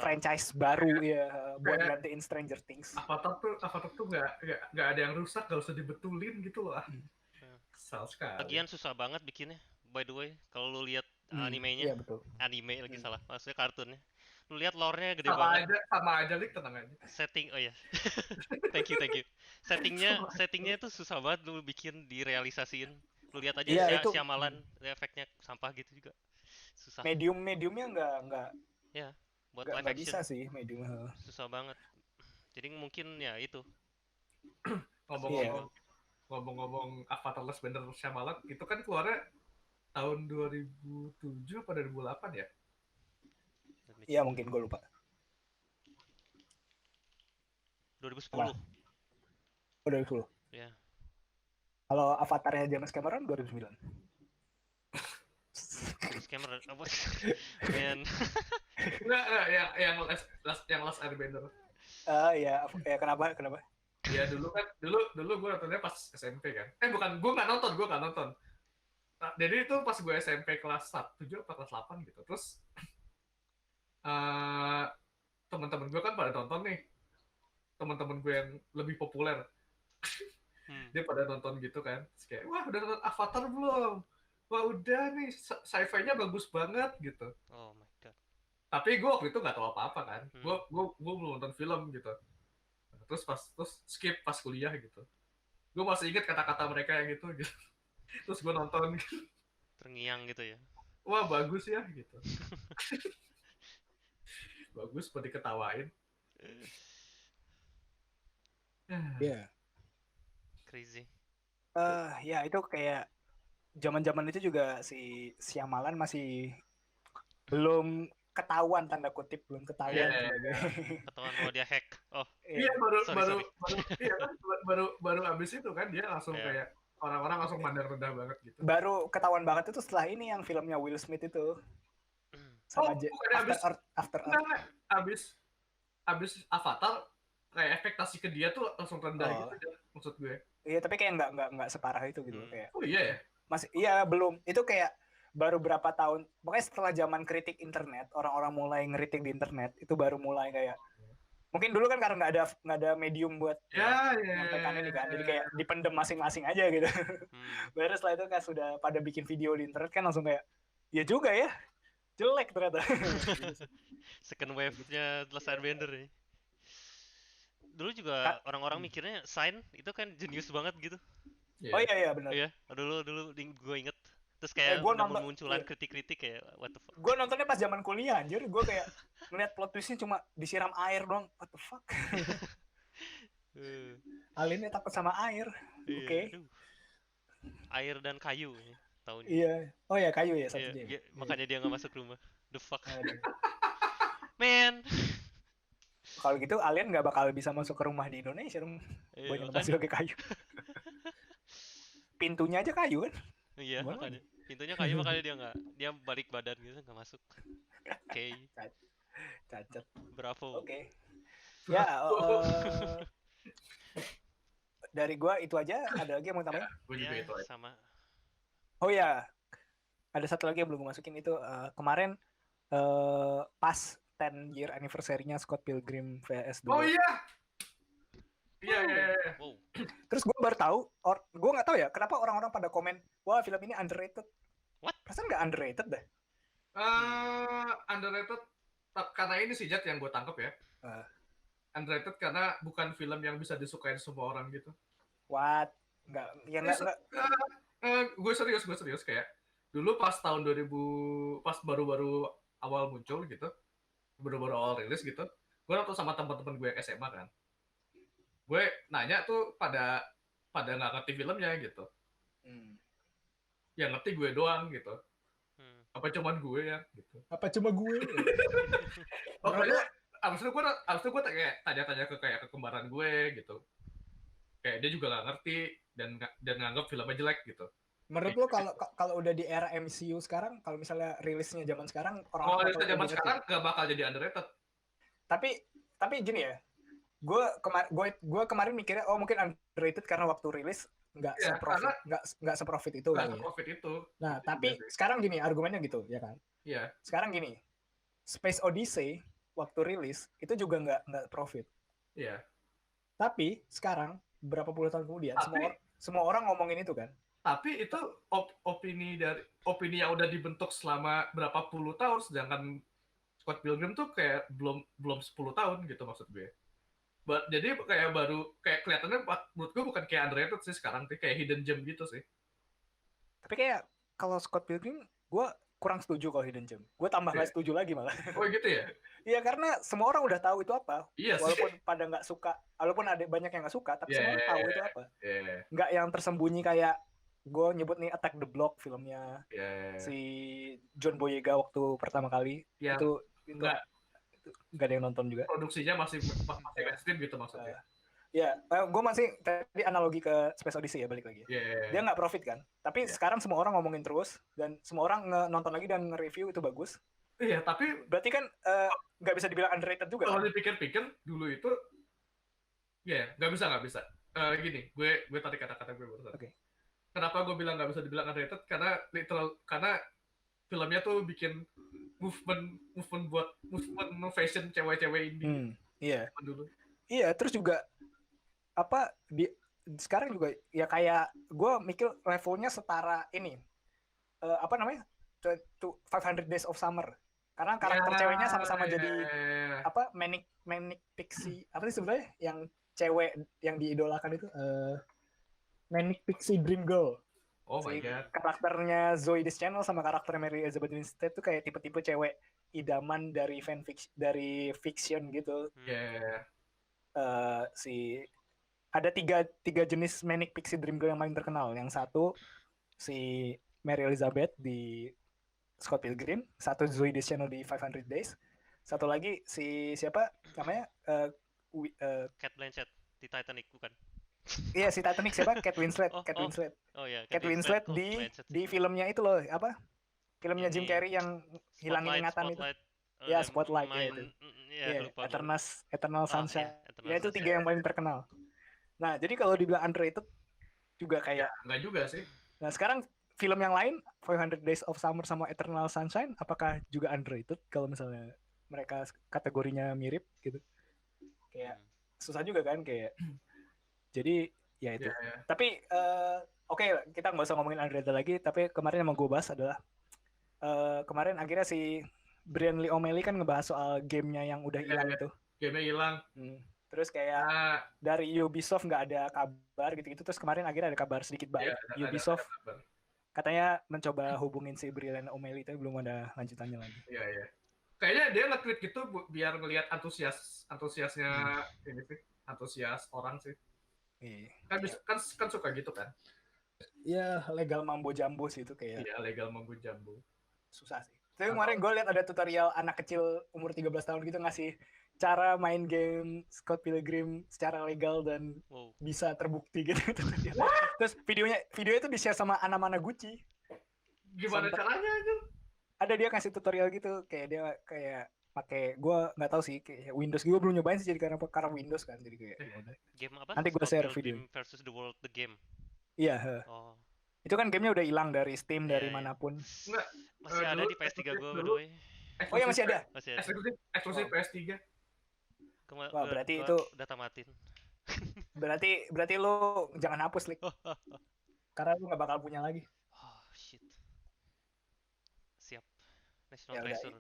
franchise baru ya buat gantiin Stranger Things. Avatar tuh nggak ada yang rusak, nggak usah dibetulin gitu loh. Kesal sekali. Lagian susah banget bikinnya. By the way, kalau lu lihat animenya, iya, betul. Anime lagi salah, maksudnya kartunnya. Lu lihat lore-nya gede banget. Sama aja, Lik, tenang aja. Setting, oh ya. Thank you. Settingnya itu susah banget lu bikin, direalisasiin. Lu lihat aja Shyamalan, efeknya sampah gitu juga. Susah. Mediumnya nggak. Ya, buat live action. Bisa sih medium. Susah banget. Jadi mungkin ya itu. Ngomong-ngomong Avatar Last Bender Shyamalan, itu kan keluarnya tahun 2007 atau 2008 ya? Iya mungkin gue lupa. 2010. Oh, 2010. Ya. Kalau Avatarnya James Cameron 2009. James Cameron apa? Man. Enggak, yang Last Airbender. Ya kenapa? Ya dulu gue nontonnya pas SMP kan. Bukan, gue nggak nonton. Nah, jadi itu pas gue SMP kelas 7 atau kelas 8 gitu. Terus teman-teman gue kan pada nonton nih. Teman-teman gue yang lebih populer. Dia pada nonton gitu kan. Terus kayak, wah udah nonton Avatar belum? Wah udah nih, sci-fi-nya bagus banget gitu. Oh my god. Tapi gue waktu itu nggak tahu apa-apa kan. Gue belum nonton film gitu. Terus skip pas kuliah gitu. Gue masih inget kata-kata mereka yang gitu. Terus gue nonton gitu. Terngiang gitu ya. Wah bagus ya gitu. Bagus buat diketawain. Iya. Crazy. Ya itu kayak zaman-zaman itu juga si Shyamalan masih belum ketahuan tanda kutip ketahuan ketahuan bahwa dia hack. Oh iya baru abis itu kan dia langsung kayak orang-orang langsung mandang rendah banget gitu. Baru ketahuan banget itu setelah ini yang filmnya Will Smith itu sama After Earth. Abis Avatar kayak ekspektasi ke dia tuh langsung rendah gitu maksud gue. Iya tapi kayak nggak separah itu gitu kayak. Oh iya ya. Masih belum itu kayak baru berapa tahun, pokoknya setelah zaman kritik internet, orang-orang mulai ngeritik di internet, itu baru mulai kayak, mungkin dulu kan karena nggak ada medium buat menyampaikan ini kan, jadi kayak dipendem masing-masing aja gitu. Baru setelah itu kan sudah pada bikin video di internet kan langsung kayak, ya juga ya, jelek ternyata. Second wave-nya Last Airbender nih. Dulu juga orang-orang mikirnya Sign itu kan jenius banget gitu. Oh iya benar. Iya, dulu gue inget. Terus kayak munculan kritik-kritik kayak what the fuck. Gue nontonnya pas zaman kuliah anjir, gue kayak ngeliat plot twistnya cuma disiram air doang, what the fuck. Aliennya takut sama air. Oke. Air dan kayu tahunnya. Iya. Oh ya kayu ya satunya. Iya, makanya dia nggak masuk rumah. The fuck. Man. Kalau gitu alien nggak bakal bisa masuk ke rumah di Indonesia dong. Banyak masih pakai kayu. Pintunya aja kayu kan? Iya, makanya. Pintunya kayu makanya dia balik badan gitu nggak masuk. Oke. Cacat. Bravo. Oke. Ya. Dari gua itu aja. Ada lagi yang mau tambahin? Gue juga itu aja. Sama. Oh ya. Ada satu lagi yang belum gue masukin itu kemarin pas 10 year anniversary-nya Scott Pilgrim vs. Oh iya. Iya. Wow. Terus gue baru tahu, gue nggak tahu ya kenapa orang-orang pada komen, wah film ini underrated. What? Perasaan nggak underrated dah. Underrated karena ini sih Jat yang gue tangkap ya. Underrated karena bukan film yang bisa disukain semua orang gitu. What? Nggak. Gue serius kayak dulu pas tahun 2000 pas baru-baru awal muncul gitu, baru-baru awal rilis gitu, gue nonton sama teman-teman gue yang SMA kan. Gue nanya tuh pada nggak ngerti filmnya gitu. Yang ngerti gue doang gitu. Apa cuman gue ya gitu. Apa cuma gue? Pokoknya abis itu gue kayak tanya-tanya ke kembaran gue gitu. Kayak dia juga nggak ngerti dan nganggap filmnya jelek gitu. Menurut lo kalau udah di era MCU sekarang, kalau misalnya rilisnya zaman sekarang, kalau rilisnya zaman sekarang nggak bakal jadi underrated. Tapi gini ya, gue kemarin mikirnya mungkin underrated karena waktu rilis nggak seprofit itu. Nah, tapi sekarang gini argumennya gitu ya kan? Iya. Sekarang gini, Space Odyssey waktu rilis itu juga nggak profit. Iya. Tapi sekarang berapa puluh tahun kemudian semua orang ngomongin itu kan? Tapi itu opini yang udah dibentuk selama berapa puluh tahun, sedangkan Scott Pilgrim tuh kayak belum 10 tahun gitu maksud gue. Jadi kayak kelihatannya menurut gue bukan kayak underrated sih sekarang tuh, kayak hidden gem gitu sih. Tapi kayak kalau Scott Pilgrim gue kurang setuju kalau hidden gem. Gue tambah nggak setuju lagi malah. Oh gitu ya? Iya karena semua orang udah tahu itu apa. Iya sih. Walaupun pada nggak suka, walaupun ada banyak yang nggak suka, tapi semua orang tahu itu apa. Yeah. Nggak yang tersembunyi kayak gue nyebut nih Attack the Block filmnya si John Boyega waktu pertama kali. Itu nggak ada yang nonton juga. Produksinya masih mainstream gitu maksudnya. Ya, gue masih tadi analogi ke Space Odyssey ya, balik lagi. Dia nggak profit kan, tapi sekarang semua orang ngomongin terus dan semua orang nonton lagi dan nge-review itu bagus. Iya, tapi berarti kan nggak bisa dibilang underrated juga. Kalau dipikir-pikir dulu itu, nggak bisa. Gini, gue tarik kata-kata gue barusan. Okay. Kenapa gue bilang nggak bisa dibilang underrated? Karena filmnya tuh bikin movement fashion cewek-cewek indie. Iya. Dulu. Iya, terus juga sekarang juga ya kayak gue mikir levelnya setara ini. 500 Days of Summer. Karena karakter ceweknya sama-sama jadi manic pixie. Apa sih sebenarnya yang cewek yang diidolakan itu manic pixie dream girl. Oh my god. Karakternya Zoe Deschanel sama karakter Mary Elizabeth Winstead tuh kayak tipe-tipe cewek idaman dari fiction gitu. Ada tiga jenis manic pixie dream girl yang paling terkenal. Yang satu si Mary Elizabeth di Scott Pilgrim, satu Zoe Deschanel di 500 Days, satu lagi si siapa namanya Kate Blanchett di Titanic bukan? Iya si Titanic siapa? Kate Winslet. Oh iya. Kate Winslet di filmnya itu loh apa? Filmnya Jim Carrey yang hilangin ingatan itu. Ya Spotlight ya itu. Eternal Sunshine. Ya itu tiga yang paling terkenal. Nah jadi kalau dibilang underrated juga kayak nggak juga sih. Nah sekarang film yang lain 500 Days of Summer sama Eternal Sunshine apakah juga underrated kalau misalnya mereka kategorinya mirip gitu? Kayak susah juga kan kayak. Jadi ya itu. Tapi oke, kita nggak usah ngomongin underrated lagi. Tapi kemarin yang mau gue bahas adalah kemarin akhirnya si Brian Lee O'Malley kan ngebahas soal gamenya yang udah hilang itu. Gamenya hilang. Terus kayak dari Ubisoft nggak ada kabar gitu-gitu. Terus kemarin akhirnya ada kabar sedikit baik. Ubisoft katanya mencoba hubungin si Brian O'Malley tapi belum ada lanjutannya lagi. Iya. Kayaknya dia nge-tweet gitu biar ngelihat antusiasnya ini sih, antusias orang sih. Kan suka gitu kan. Iya, legal mambo jambo sih itu kayak. Iya, legal mambo jambo. Susah sih. Tapi kemarin gue lihat ada tutorial anak kecil umur 13 tahun gitu ngasih cara main game Scott Pilgrim secara legal dan bisa terbukti gitu. Terus videonya itu di-share sama Ana Gucci. Gimana caranya itu? Ada dia kasih tutorial gitu, kayak dia kayak pakai, gue nggak tahu sih kayak Windows, gue belum nyobain sih jadi karena Windows kan jadi kayak game apa? Nanti gue share video versus the world the game. Iya. Itu kan gamenya udah hilang dari Steam dari manapun. Enggak. Masih ada di PS3 gue by the way. Oh iya masih ada. Eksklusif PS3. Wah berarti itu udah tamatin. Berarti lo jangan hapus, Lik. Karena lu nggak bakal punya lagi. Oh shit. Siap. National Ya udah, Treasure.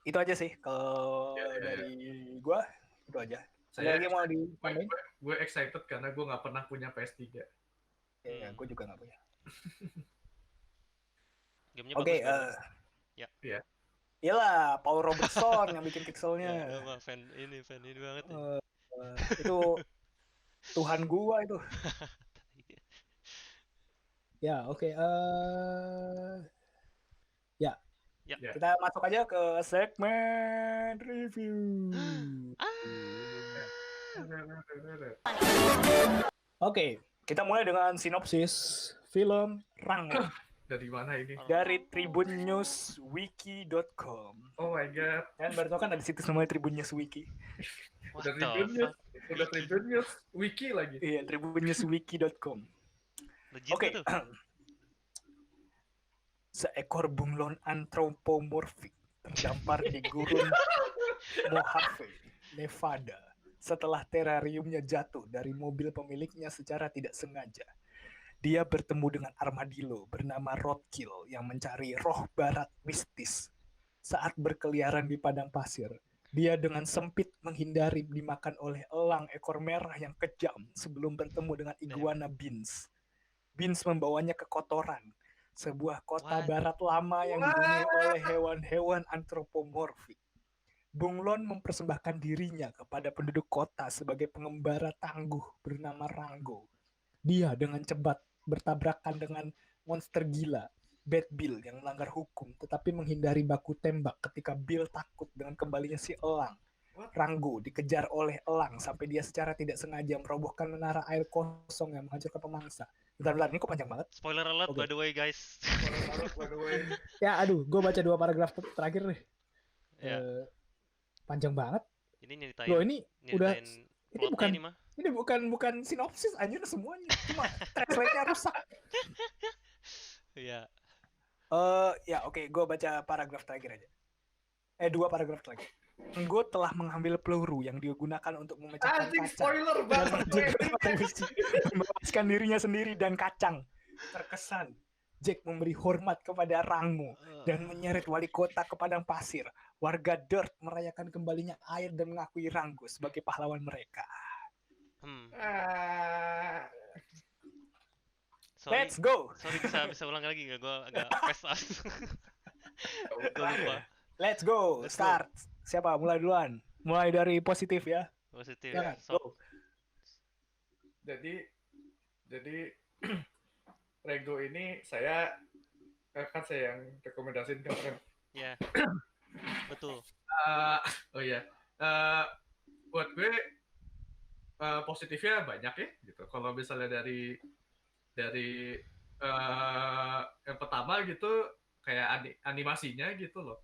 itu aja sih kalau dari gua, itu aja. Ada lagi mau ditambahin? Gue excited karena gue nggak pernah punya PS3. Ya, gue juga nggak punya. Gamenya Oke, bagus. Ya. Iyalah, Paul Robertson yang bikin pixelnya. Ya, gue fan ini banget. Itu Tuhan gua itu. Ya, oke. Ya. Kita masuk aja ke segmen review. Oke, kita mulai dengan sinopsis film Rango. Dari mana ini? Dari tribunNewsWiki.com. Oh my god. Kan baru tau kan ada situs namanya Tribun News Wiki. Udah Tribun News Wiki lagi. Iya, tribunNewsWiki.com. Oke. Seekor bunglon antropomorfik terdampar di gurun Mojave, Nevada, setelah terariumnya jatuh dari mobil pemiliknya secara tidak sengaja. Dia bertemu dengan armadillo bernama Roadkill yang mencari roh barat mistis. Saat berkeliaran di padang pasir, dia dengan sempit menghindari dimakan oleh elang ekor merah yang kejam sebelum bertemu dengan iguana Beans. Beans membawanya ke kotoran, sebuah kota barat lama yang dihuni oleh hewan-hewan antropomorfik. Bunglon mempersembahkan dirinya kepada penduduk kota sebagai pengembara tangguh bernama Rango. Dia dengan cepat bertabrakan dengan monster gila, Bad Bill yang melanggar hukum tetapi menghindari baku tembak ketika Bill takut dengan kembalinya si elang. Rango dikejar oleh elang sampai dia secara tidak sengaja merobohkan menara air kosong yang menghancurkan pemangsa. Bentar, ini kok panjang banget. Spoiler alert by the way, guys. Ya, aduh, gue baca 2 paragraf terakhir deh. Panjang banget. Ini nyeritain. Loh, ini udah ini bukan sinopsis anjir semuanya. Cuma translate-nya rusak. Iya. Ya oke, gue baca paragraf terakhir aja. 2 paragraf terakhir. Enggo telah mengambil peluru yang digunakan untuk memecahkan kaca. Spoiler banget. Membebaskan dirinya sendiri dan kacang. Terkesan, Jack memberi hormat kepada Rango dan menyeret wali kota ke padang pasir. Warga Dirt merayakan kembalinya air dan mengakui Rango sebagai pahlawan mereka. Let's go. Sorry, bisa ulang lagi gak? Gue agak pesat. Gue lupa. Let's go. Start. Siapa? Mulai duluan. Mulai dari positif ya. Positif. Ya, go. Jadi Rango ini saya yang rekomendasiin kan. Iya. Betul. Oh iya. Buat gue positifnya banyak ya gitu. Kalau misalnya dari yang pertama gitu kayak animasinya gitu loh.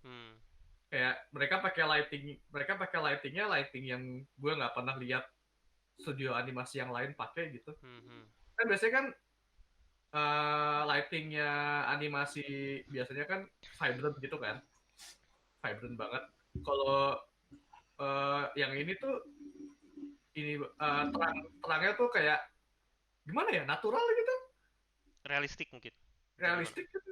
Kayak mereka pakai lightingnya yang gue nggak pernah lihat studio animasi yang lain pakai gitu. Kan biasanya kan lightingnya animasi biasanya kan vibrant gitu kan, vibrant banget. Kalau yang ini tuh terangnya tuh kayak gimana ya, natural gitu, realistik mungkin. Realistik gitu.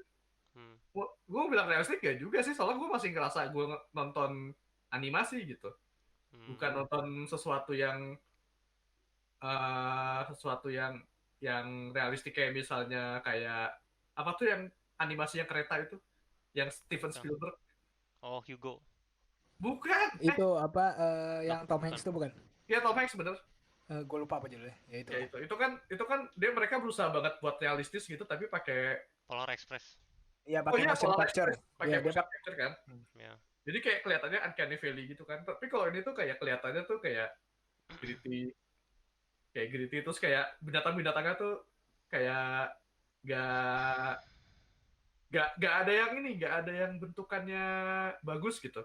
Gue bilang realistik gak juga sih, soalnya gue masih ngerasa gue nonton animasi gitu, bukan nonton sesuatu yang realistik kayak misalnya kayak apa tuh yang animasi yang kereta itu, yang Steven Spielberg. Oh, Hugo. Bukan. Itu apa yang Tom Hanks itu bukan? Iya, Tom Hanks bener. Gue lupa apa judulnya. Ya itu. Ya, itu kan mereka berusaha banget buat realistis gitu tapi pakai Polar Express. Iya, pakai motion capture. Pakai motion capture kan. Ya. Jadi kayak kelihatannya uncanny valley gitu kan. Tapi kalau ini tuh kayak kelihatannya tuh kayak gritty. Kayak gritty, terus kayak binatang-binatangnya tuh kayak gak ada yang ini, gak ada yang bentukannya bagus gitu.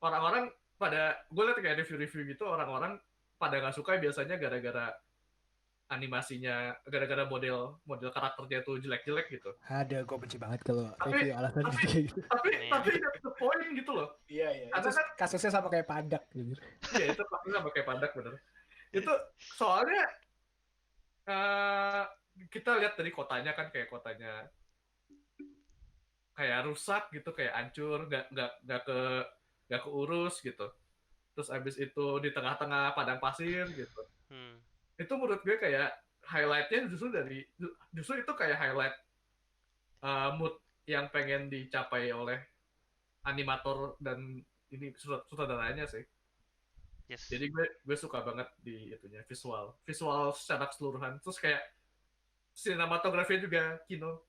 Orang-orang pada, gue liat kayak review-review gitu, orang-orang pada nggak suka biasanya gara-gara animasinya, gara-gara model karakternya tuh jelek-jelek gitu. Ada, gue benci banget kalau review alasan gitu. Tapi that's the point gitu loh. Iya. Itu kan kasusnya sama kayak Padak gitu. Iya, itu kasusnya sama kayak Padak bener. Itu soalnya kita lihat dari kotanya kan, kayak kotanya kayak rusak gitu, kayak hancur, nggak keurus gitu. Terus abis itu di tengah-tengah padang pasir gitu. Itu menurut gue kayak highlightnya justru itu kayak highlight mood yang pengen dicapai oleh animator dan ini sutradaranya sih. Yes. Jadi gue suka banget di itunya, visual secara keseluruhan. Terus kayak sinematografinya juga Kino.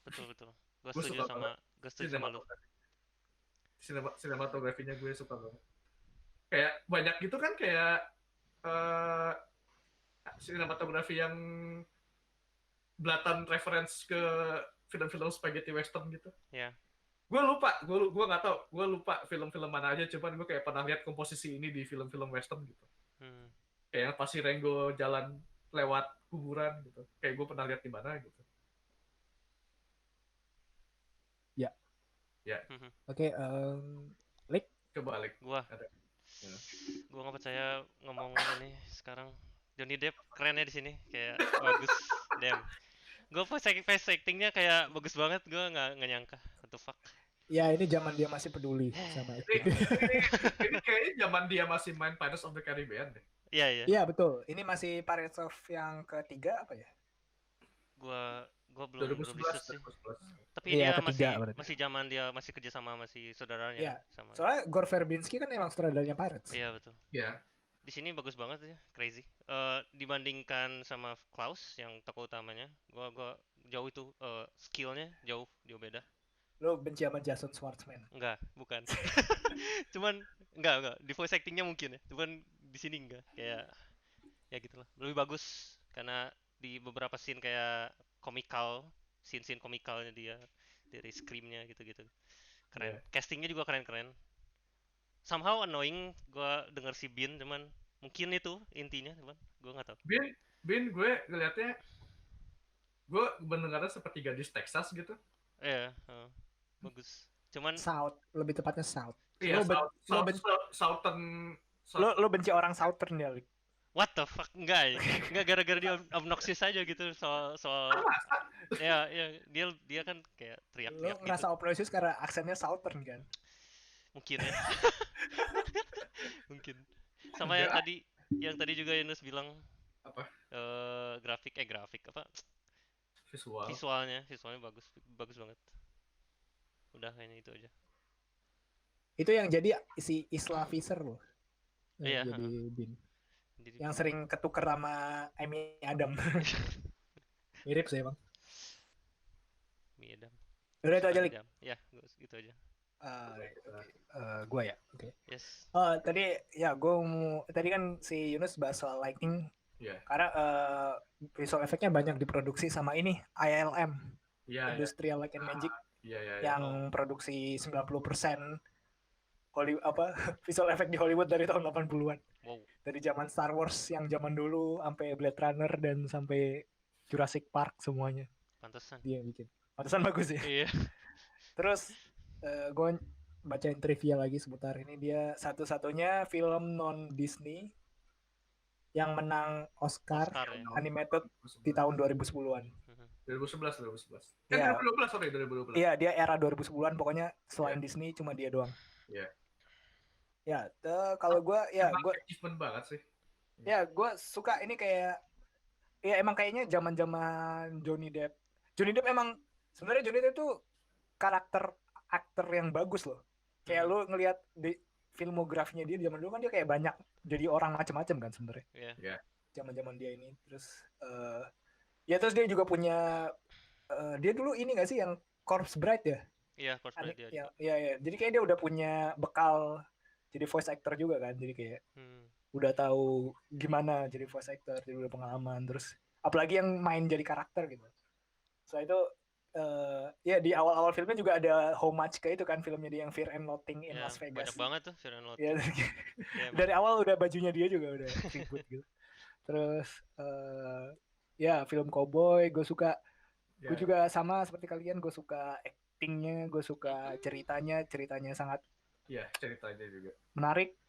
Betul. Gue Gue setuju suka sama lu. Sinematografinya gue suka banget. Kayak banyak gitu kan, kayak sinematografi yang belatan reference ke film-film spaghetti western gitu. Ya. Gue nggak tahu, gue lupa film-film mana aja, cuman gue kayak pernah lihat komposisi ini di film-film western gitu. Kayak pas si Rengo jalan lewat kuburan gitu, kayak gue pernah lihat di mana gitu. Ya. Oke, Lik. Coba Lik. Gue nggak percaya ngomong ini sekarang. Johnny Depp kerennya di sini, kayak bagus. Damn. Gue face actingnya kayak bagus banget, gue nggak nyangka. What the fuck. Ya ini zaman dia masih peduli sama ini kayaknya zaman dia masih main Pirates of the Caribbean deh. Iya. Iya betul. Ini masih Pirates of yang ketiga apa ya? Gua belum 2011 sih. Tapi iya, dia ketiga, masih zaman dia masih kerja sama masih saudaranya. Iya. Sama. Soalnya Gore Verbinski kan emang saudaranya Pirates. Iya betul. Iya. Di sini bagus banget ya, crazy. Dibandingkan sama Klaus yang tokoh utamanya, gua jauh itu skillnya jauh beda. Lo benci sama Jason Schwartzman? Enggak, bukan. Cuman enggak. Di voice actingnya mungkin ya. Cuman di sini enggak. Kayak ya gitulah. Lebih bagus karena di beberapa scene kayak komikal, scene komikalnya dia dari screamnya gitu-gitu. Keren. Yeah. Castingnya juga keren-keren. Somehow annoying gua denger si Bean, cuman mungkin itu intinya, cuman gua nggak tahu. Bean gue ngeliatnya, gue mendengarnya seperti gadis Texas gitu. Iya, bagus. Cuman South, lebih tepatnya South. Iya, Southern. Lo benci orang Southern ya, Lik? What the fuck? Enggak gara-gara dia obnoxious aja gitu soal ya dia kan kayak teriak-teriak gitu. Lo ngerasa obnoxious karena aksennya Southern kan? Mungkin ya. Mungkin. Sama yang tadi juga Yunus bilang apa? Grafik apa? Visualnya bagus banget. Udah kayaknya itu aja. Itu yang jadi si Isla Fisher loh. Iya. Jadi Bean. Yang sering ketuker sama Amy Adam. Mirip sih bang. Amy Adam. Udah itu aja Lik. Ya, gitu aja. Gua ya. Oke. Yes. Tadi kan si Yunus bahas soal lighting. Yeah. Karena visual efeknya banyak diproduksi sama ini ILM. Industrial Light and Magic. Yang produksi 90% visual effect di Hollywood dari tahun 80-an. Wow. Dari zaman Star Wars yang zaman dulu sampai Blade Runner dan sampai Jurassic Park semuanya. Pantesan. Dia yang bikin. Pantesan bagus ya. Iya. Terus gue bacain trivia lagi seputar ini, dia satu-satunya film non Disney yang menang Oscar ya? animated di tahun 2010-an. 2011. Iya. 2012. Iya, dia era 2010-an pokoknya selain Disney cuma dia doang. Iya. Ya, kalau gue achievement banget sih. Ya, gue suka ini kayak ya emang kayaknya zaman-zaman Johnny Depp. Johnny Depp emang sebenarnya Johnny Depp tuh karakter aktor yang bagus loh. Kayak lu ngelihat di filmografinya dia zaman dulu kan dia kayak banyak jadi orang macam-macam kan sebenarnya. Iya. Zaman-zaman dia ini terus terus dia juga punya dia dulu ini nggak sih yang Corpse Bride ya? Iya, Corpse Bride dia. Iya. Jadi kayak dia udah punya bekal jadi voice actor juga kan. Jadi kayak udah tahu gimana jadi voice actor, jadi udah pengalaman. Terus apalagi yang main jadi karakter gitu. So itu di awal-awal filmnya juga ada homage ke itu kan, filmnya dia yang Fear and Loathing in Las Vegas. Banyak banget tuh Fear and Loathing. Ya, dari awal udah bajunya dia juga udah ribut gitu. Terus film cowboy gue suka. Gue juga sama seperti kalian, gue suka actingnya, gue suka ceritanya sangat ceritanya juga menarik.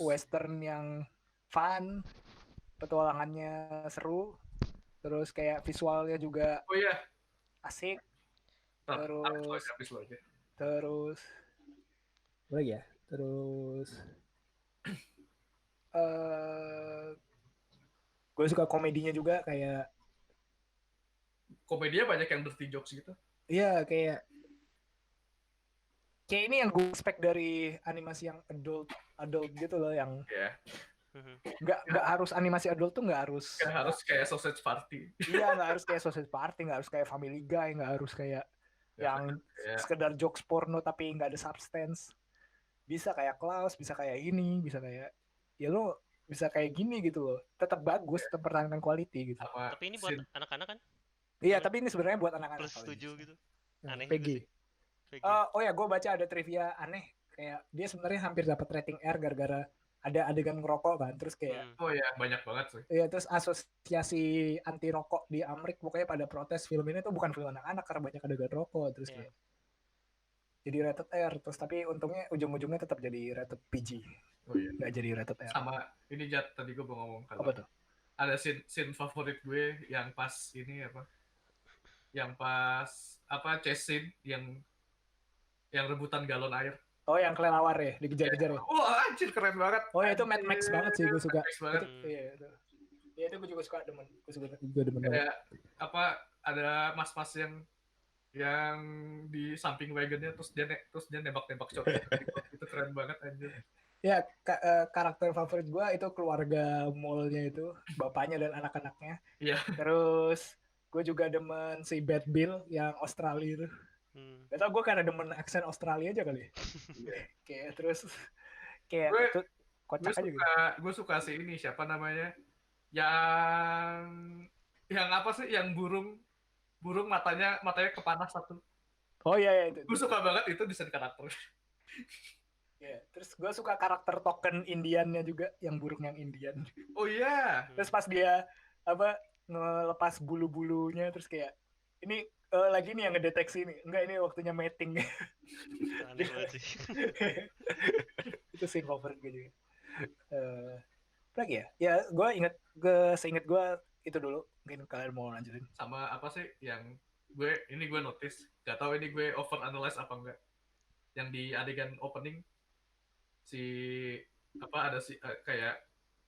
Western yang fun, petualangannya seru, terus kayak visualnya juga Oh iya, asik, terus terus lo aja. terus Apa lagi ya? Terus gue suka komedinya juga, kayak Komedinya banyak yang dirty jokes gitu. iya kayak ini yang gue expect dari animasi yang adult gitu loh, yang Ya, nggak harus animasi adult tuh, nggak harus nggak harus kayak Sausage Party. iya, nggak harus kayak Sausage Party, nggak harus kayak Family Guy, nggak harus kayak yang Kayak sekedar jokes porno tapi nggak ada substance. Bisa kayak Klaus, bisa kayak ini, bisa kayak ya lo bisa kayak gini gitu loh, tetap bagus, tetap pertahankan quality gitu. apa Tapi ini buat anak-anak kan? Iya, tapi ini sebenarnya buat anak-anak. Plus 7 gitu. Nah, Aneh PG. juga sih. PG. Oh ya, gue baca ada trivia aneh, kayak dia sebenarnya hampir dapat rating R gara-gara ada adegan ngerokok kan, terus kayak Oh ya, banyak banget sih. iya, terus asosiasi anti rokok di Amerika pokoknya pada protes film ini tuh bukan film anak-anak karena banyak adegan rokok, terus Iya. kayak jadi rated R, terus tapi untungnya ujung-ujungnya tetap jadi rated PG, Oh iya. nggak jadi rated R. Sama ini Jat, tadi gue mau ngomong kalau Apa tuh? ada scene favorit gue yang pas ini apa? Yang pas apa chase scene yang rebutan galon air. Oh, yang kelelawar ya, dikejar-kejar ya. Wah, anjir keren banget. Oh ya, itu Mad Max banget sih, gue suka. Mad Max banget. Iya, itu. Ya itu gue juga suka, demen. Gue suka. juga demen banget. Kayak apa ada mas-mas yang di samping wagonnya terus dia nembak-nembak cowok. Itu keren banget anjir. Ya, karakter favorit gue itu keluarga mallnya itu, bapaknya dan anak-anaknya. Iya. Terus gue juga demen si Bad Bill yang Australia itu. Gak tau, gue karena demen aksen Australia aja kali. Kayak terus kayak itu kocak aja gitu. Gue suka sih ini siapa namanya? Yang apa sih? Yang burung matanya kepanas satu. Oh iya itu. Gue suka banget itu desain karakter. Ya, terus gue suka karakter token Indiannya juga, yang burung yang Indian. Oh iya. Terus pas dia apa ngelepas bulu-bulunya, terus kayak ini lagi nih yang ngedeteksi nih, enggak ini waktunya mating. Aneh banget sih. Itu scene favorit gue juga. Apa lagi ya? Ya gue seinget gue itu dulu. Mungkin kalian mau lanjutin. Sama apa sih yang gue notice, gak tahu ini gue over analyze apa enggak, yang di adegan opening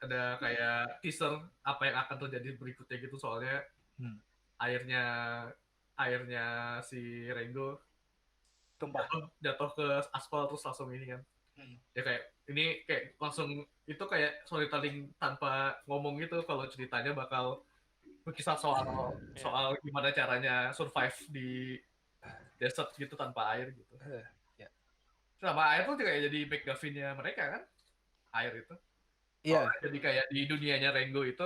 ada kayak teaser apa yang akan terjadi berikutnya gitu, soalnya airnya si Rengo tumpah jatuh ke aspal terus langsung ini kan. Ya kayak ini kayak langsung itu kayak storytelling tanpa ngomong gitu, kalau ceritanya bakal berkisah soal gimana caranya survive di desert gitu tanpa air gitu. Sama air tuh kayak jadi McGuffin-nya mereka kan, air itu. Iya. Jadi kayak di dunianya Rengo itu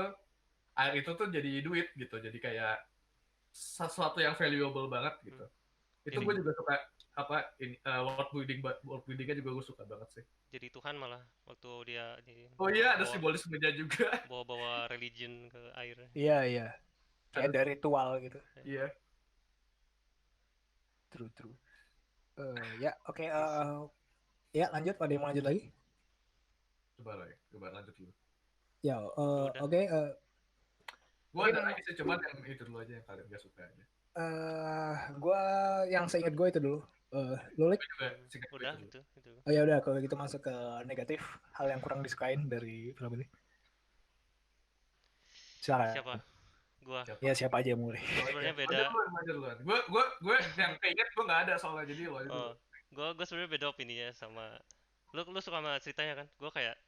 air itu tuh jadi duit gitu, jadi kayak sesuatu yang valuable banget gitu. Itu gue juga suka world buildingnya juga gue suka banget sih. Jadi Tuhan malah waktu dia oh iya, ada simbolismenya juga. Bawa religion ke air. Iya. Kayak ada ritual gitu. Iya. True. Ya, oke. Ya, lanjut. Ada yang mau lanjut lagi? Coba lanjut dulu. Ya, oke. Gue ada lagi sih, cuman yang itu dulu aja yang kalian gak suka aja. Gue yang seinget gue itu dulu. Lulik? Udah, itu. Oh ya udah, kalau gitu masuk ke negatif, hal yang kurang disukain dari film ini. Silakan. Siapa? Gua. Ya siapa aja yang mulai. Sebenarnya beda. Gue yang keinget gue nggak ada soalnya, jadi lo aja. Gue sebenarnya beda opininya sama lu suka sama ceritanya kan? Gue kayak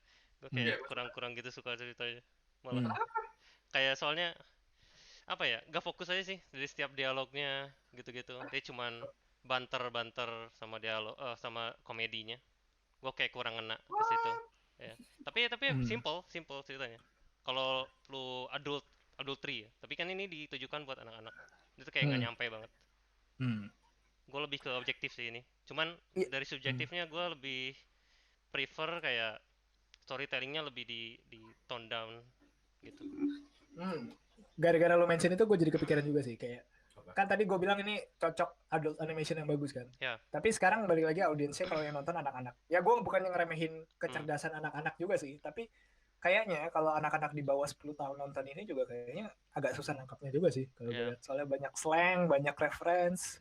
kurang gitu suka ceritanya. Malah kayak soalnya apa ya? Gak fokus aja sih dari setiap dialognya gitu-gitu. Dia cuman banter sama dialog sama komedinya. Gue kayak kurang ngena ke situ. Ya. Tapi simple ceritanya. Kalau lu adultery ya. Tapi kan ini ditujukan buat anak-anak. Itu kayak nggak nyampe banget. Gue lebih ke objektif sih ini. Cuman dari subjektifnya gue lebih prefer kayak storytellingnya lebih di tone down gitu. Gara-gara lo mention itu gue jadi kepikiran juga sih, kayak kan tadi gue bilang ini cocok adult animation yang bagus kan. Ya. Tapi sekarang balik lagi audiensnya kalau yang nonton anak-anak. Ya gue bukan yang ngeremehin kecerdasan anak-anak juga sih, tapi kayaknya kalau anak-anak di bawah 10 tahun nonton ini juga kayaknya agak susah nangkapnya juga sih kalau gue lihat. Soalnya banyak slang, banyak reference.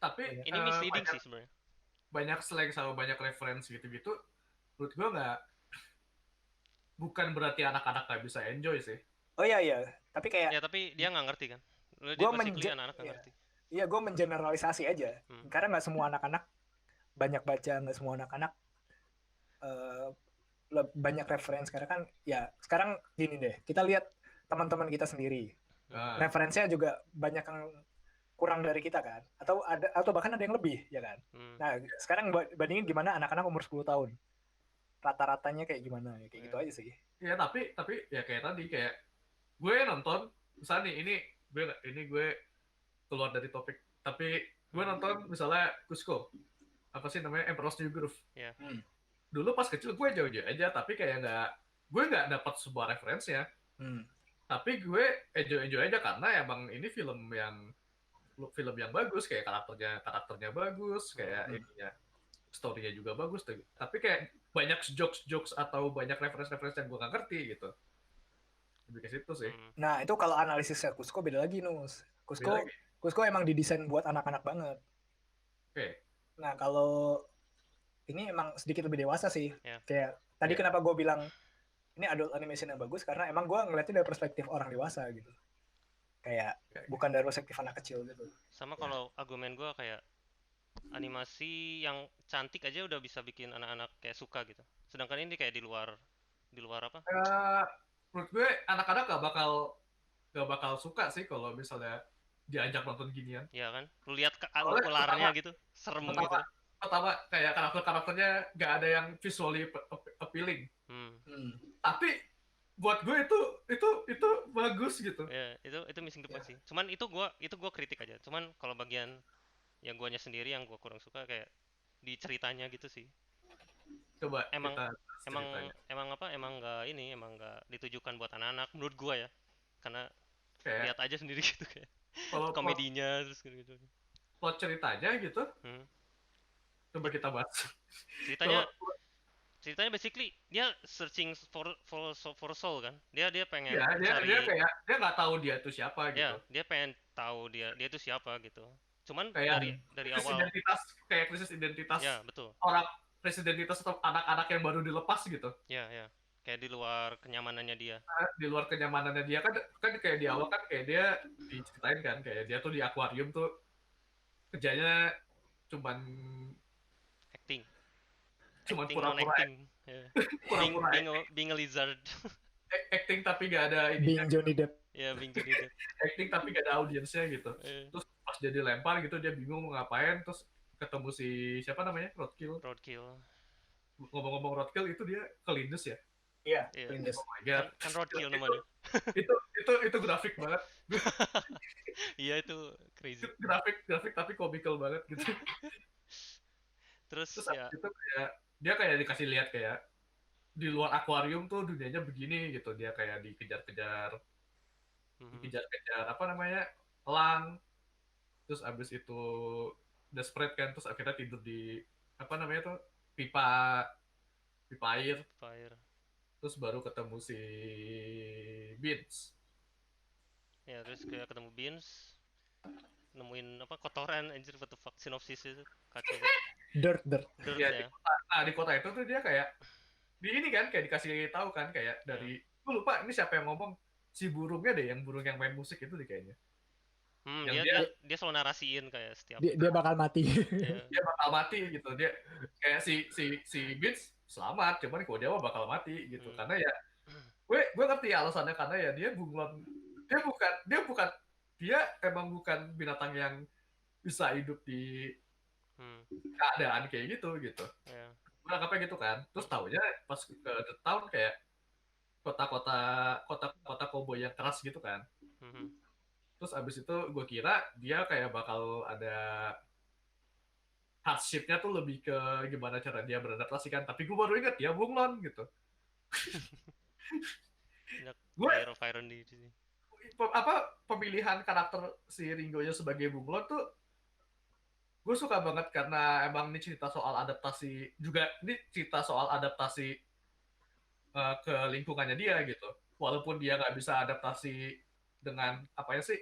Tapi ini misleading sih sebenarnya. Banyak slang sama banyak reference gitu-gitu. Menurut gue bukan berarti anak-anak nggak bisa enjoy sih. Oh iya, tapi kayak. Ya tapi dia nggak ngerti kan. Dia basically anak-anak nggak ngerti. Iya, gue mengeneralisasi aja. Karena nggak semua anak-anak banyak baca, nggak semua anak-anak banyak referensi. Karena kan ya sekarang gini deh, kita lihat teman-teman kita sendiri, referensinya juga banyak yang kurang dari kita kan, atau bahkan ada yang lebih ya kan. Nah sekarang bandingin gimana anak-anak umur 10 tahun, rata-ratanya kayak gimana ya, kayak gitu aja sih. Ya tapi ya kayak tadi, kayak gue nonton misalnya nih, ini gue keluar dari topik, tapi gue nonton misalnya Cusco, apa sih namanya, Emperor's New Groove. Dulu pas kecil gue jauh-jauh aja, tapi kayak gue nggak dapat sebuah referensinya. Tapi gue enjoy aja karena emang ini film yang bagus, kayak karakternya bagus, kayak ininya, story-nya juga bagus. Tapi kayak banyak jokes atau banyak referensi yang gue nggak ngerti gitu. Lebih ke situ sih. Nah itu kalau analisisnya Cusco beda lagi, Nus. Cusco emang didesain buat anak-anak banget. Nah kalau ini emang sedikit lebih dewasa sih. Kayak tadi kenapa gue bilang ini adult animation yang bagus, karena emang gue ngeliatnya dari perspektif orang dewasa gitu. Kayak bukan dari perspektif anak kecil gitu. Sama kalau argumen gue kayak animasi yang cantik aja udah bisa bikin anak-anak kayak suka gitu. Sedangkan ini kayak di luar apa? Menurut gue anak-anak gak bakal suka sih kalau misalnya diajak nonton ginian. Iya kan? Lu lihat ularnya gitu, serem gitu. Pertama kayak karakternya nggak ada yang visually appealing. Tapi buat gue itu bagus gitu. Ya, itu missing the point sih. Cuman itu gua kritik aja. Cuman kalau bagian yang guanya sendiri yang gua kurang suka kayak di ceritanya gitu sih. Coba emang nggak ditujukan buat anak-anak menurut gua ya. Karena lihat aja sendiri gitu kayak. Komedinya terus gitu. Plot ceritanya gitu. Coba kita bahas. Ceritanya basically dia searching for soul kan. Dia pengen cari. Dia nggak tahu dia itu siapa gitu. Ya, dia pengen tahu dia itu siapa gitu. Cuman kayak dari awal krisis identitas. Ya, betul. Orang krisis identitas atau anak-anak yang baru dilepas gitu. Ya. Kayak di luar kenyamanannya dia. Di luar kenyamanannya dia kan kayak di awal kan kayak dia diceritain kan kayak dia tuh di akuarium tuh kerjanya cuman pura-pura being a lizard. Acting tapi gak ada being Johnny Depp. Ya, being Johnny Depp. Acting tapi gak ada audiensnya gitu. Terus pas dia dilempar gitu dia bingung mau ngapain, terus ketemu si siapa namanya, Roadkill. Ngomong-ngomong Roadkill itu dia kelindes ya? Iya, kelindes. Oh my god. Kan Roadkill namanya. itu grafik banget. Iya, itu crazy. Grafik tapi komikal banget gitu. Terus ya itu kayak dia kayak dikasih lihat kayak di luar akuarium tuh dunianya begini gitu. Dia kayak dikejar-kejar apa namanya, elang. Terus abis itu desperate kan, terus akhirnya tidur di apa namanya tuh pipa air. Terus baru ketemu si Beans. Ya, terus kayak ketemu Beans, nemuin apa, kotoran, anjir, what the fuck, sinopsis itu kacau. Dirt ya. Di kota itu tuh dia kayak di ini kan kayak dikasih tahu kan kayak dari gue lupa ini siapa yang ngomong, si burungnya deh, yang burung yang main musik itu deh kayaknya. Dia selalu narasiin kayak setiap dia bakal mati. Dia bakal mati gitu. Dia kayak si Beats selamat, cuman kalau dia bakal mati gitu. Karena ya gue ngerti alasannya, karena ya dia bunglon. Dia emang bukan binatang yang bisa hidup di keadaan kayak gitu. Gue anggapnya gitu kan. Terus taunya pas ke The Town kayak kota cowboy yang keras gitu kan. Terus abis itu gue kira dia kayak bakal ada hardship-nya tuh lebih ke gimana cara dia beradaptasi kan. Tapi gue baru inget dia bunglon gitu. Gue di sini. Pemilihan karakter si Ringo-nya sebagai bunglon tuh gue suka banget karena emang ini cerita soal adaptasi juga. Ini cerita soal adaptasi ke lingkungannya dia gitu. Walaupun dia nggak bisa adaptasi dengan apa ya sih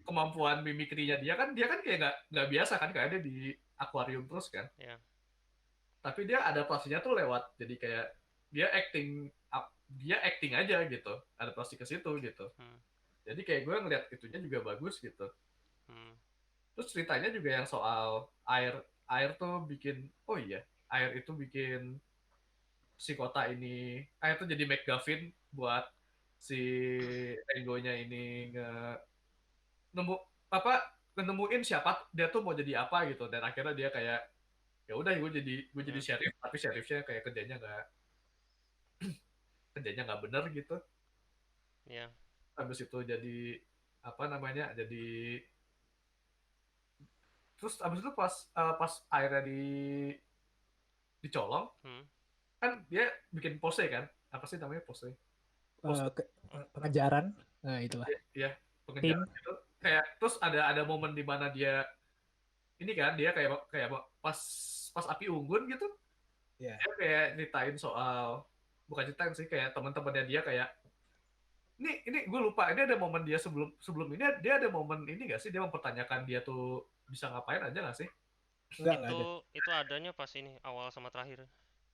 kemampuan mimikrinya dia kan kayak nggak biasa kan, kayak dia di akuarium terus kan. Yeah. Tapi dia adaptasinya tuh lewat jadi kayak dia acting aja gitu, adaptasi ke situ gitu. Jadi kayak gue ngeliat itunya juga bagus gitu. Terus ceritanya juga yang soal air tuh bikin, oh iya, air itu bikin si kota ini, air tuh jadi McGuffin buat si Rengonya ini nemuin siapa dia tuh mau jadi apa gitu, dan akhirnya dia kayak ya udah gue jadi sheriff, tapi sheriffnya kayak kerjanya nggak bener gitu. Iya. Habis itu jadi apa namanya, jadi terus abis itu pas airnya dicolong kan dia bikin pose kan, apa sih namanya pose? Pengejaran, nah itulah. Iya, pengejaran gitu. Kayak terus ada momen di mana dia ini kan, dia kayak pas api unggun gitu. Dia kayak ceritain soal, bukan ceritain sih, kayak teman-temannya dia kayak ini gue lupa, ini ada momen dia sebelum ini, dia ada momen ini nggak sih, dia mempertanyakan dia tuh bisa ngapain aja nggak sih? Itu adanya pas ini awal sama terakhir.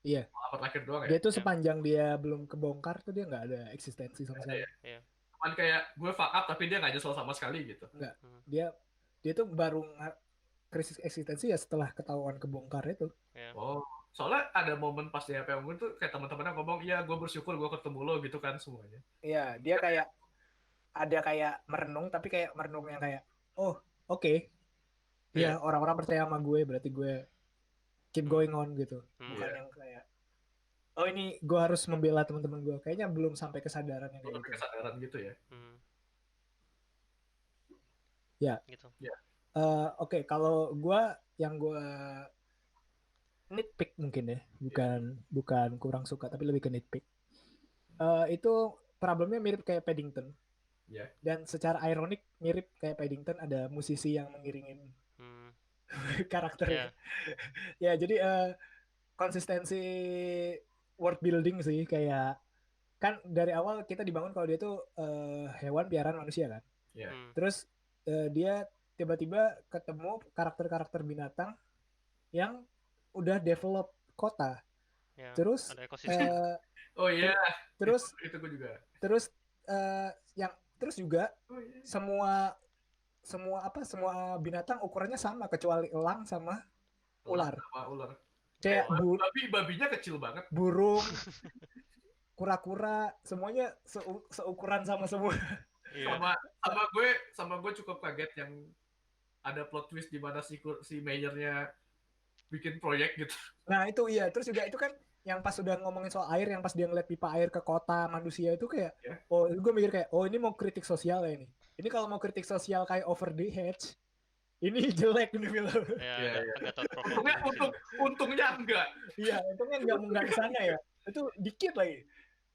Iya. Awal terakhir doang ya. Dia tuh sepanjang dia belum kebongkar tuh dia nggak ada eksistensi sama sekali. Iya. Cuman kayak gue fuck up tapi dia nggak nyesel sama sekali gitu. Nggak. Dia tuh baru krisis eksistensi ya setelah ketahuan kebongkar itu. Oh, soalnya ada momen pas dia pengen tuh kayak teman-temannya ngomong, iya gue bersyukur gue ketemu lo gitu kan semuanya. Iya, dia kayak ada kayak merenung, tapi kayak merenung yang kayak, oh oke. Ya orang-orang percaya sama gue, berarti gue keep going on gitu. Bukan yang kayak, oh ini gue harus membela teman-teman gue. Kayaknya belum sampai kesadaran yang kayak gitu. Kesadaran gitu ya. Ya. Gitu. Oke, kalau gue yang gue nitpick mungkin ya, bukan kurang suka, tapi lebih ke nitpick. Itu problemnya mirip kayak Paddington. Dan secara ironik mirip kayak Paddington, ada musisi yang mengiringin karakternya. Ya jadi konsistensi world building sih, kayak kan dari awal kita dibangun kalau dia tuh hewan piaraan manusia kan. Terus dia tiba-tiba ketemu karakter-karakter binatang yang udah develop kota. Terus oh iya. Terus itu gue juga. Terus juga semua binatang ukurannya sama kecuali elang sama ular. Kayak babinya kecil banget. Burung, kura-kura, semuanya seukuran sama semua. sama gue cukup kaget yang ada plot twist di mana si mayornya bikin proyek gitu. Nah itu iya, terus juga itu kan yang pas udah ngomongin soal air, yang pas dia ngeliat pipa air ke kota manusia itu kayak, oh gue mikir kayak, oh ini mau kritik sosial ya ini. Ini kalau mau kritik sosial kayak Over the Hedge, ini jelek nih film. Untungnya enggak. Iya, untungnya enggak kesana ya. Itu dikit lagi.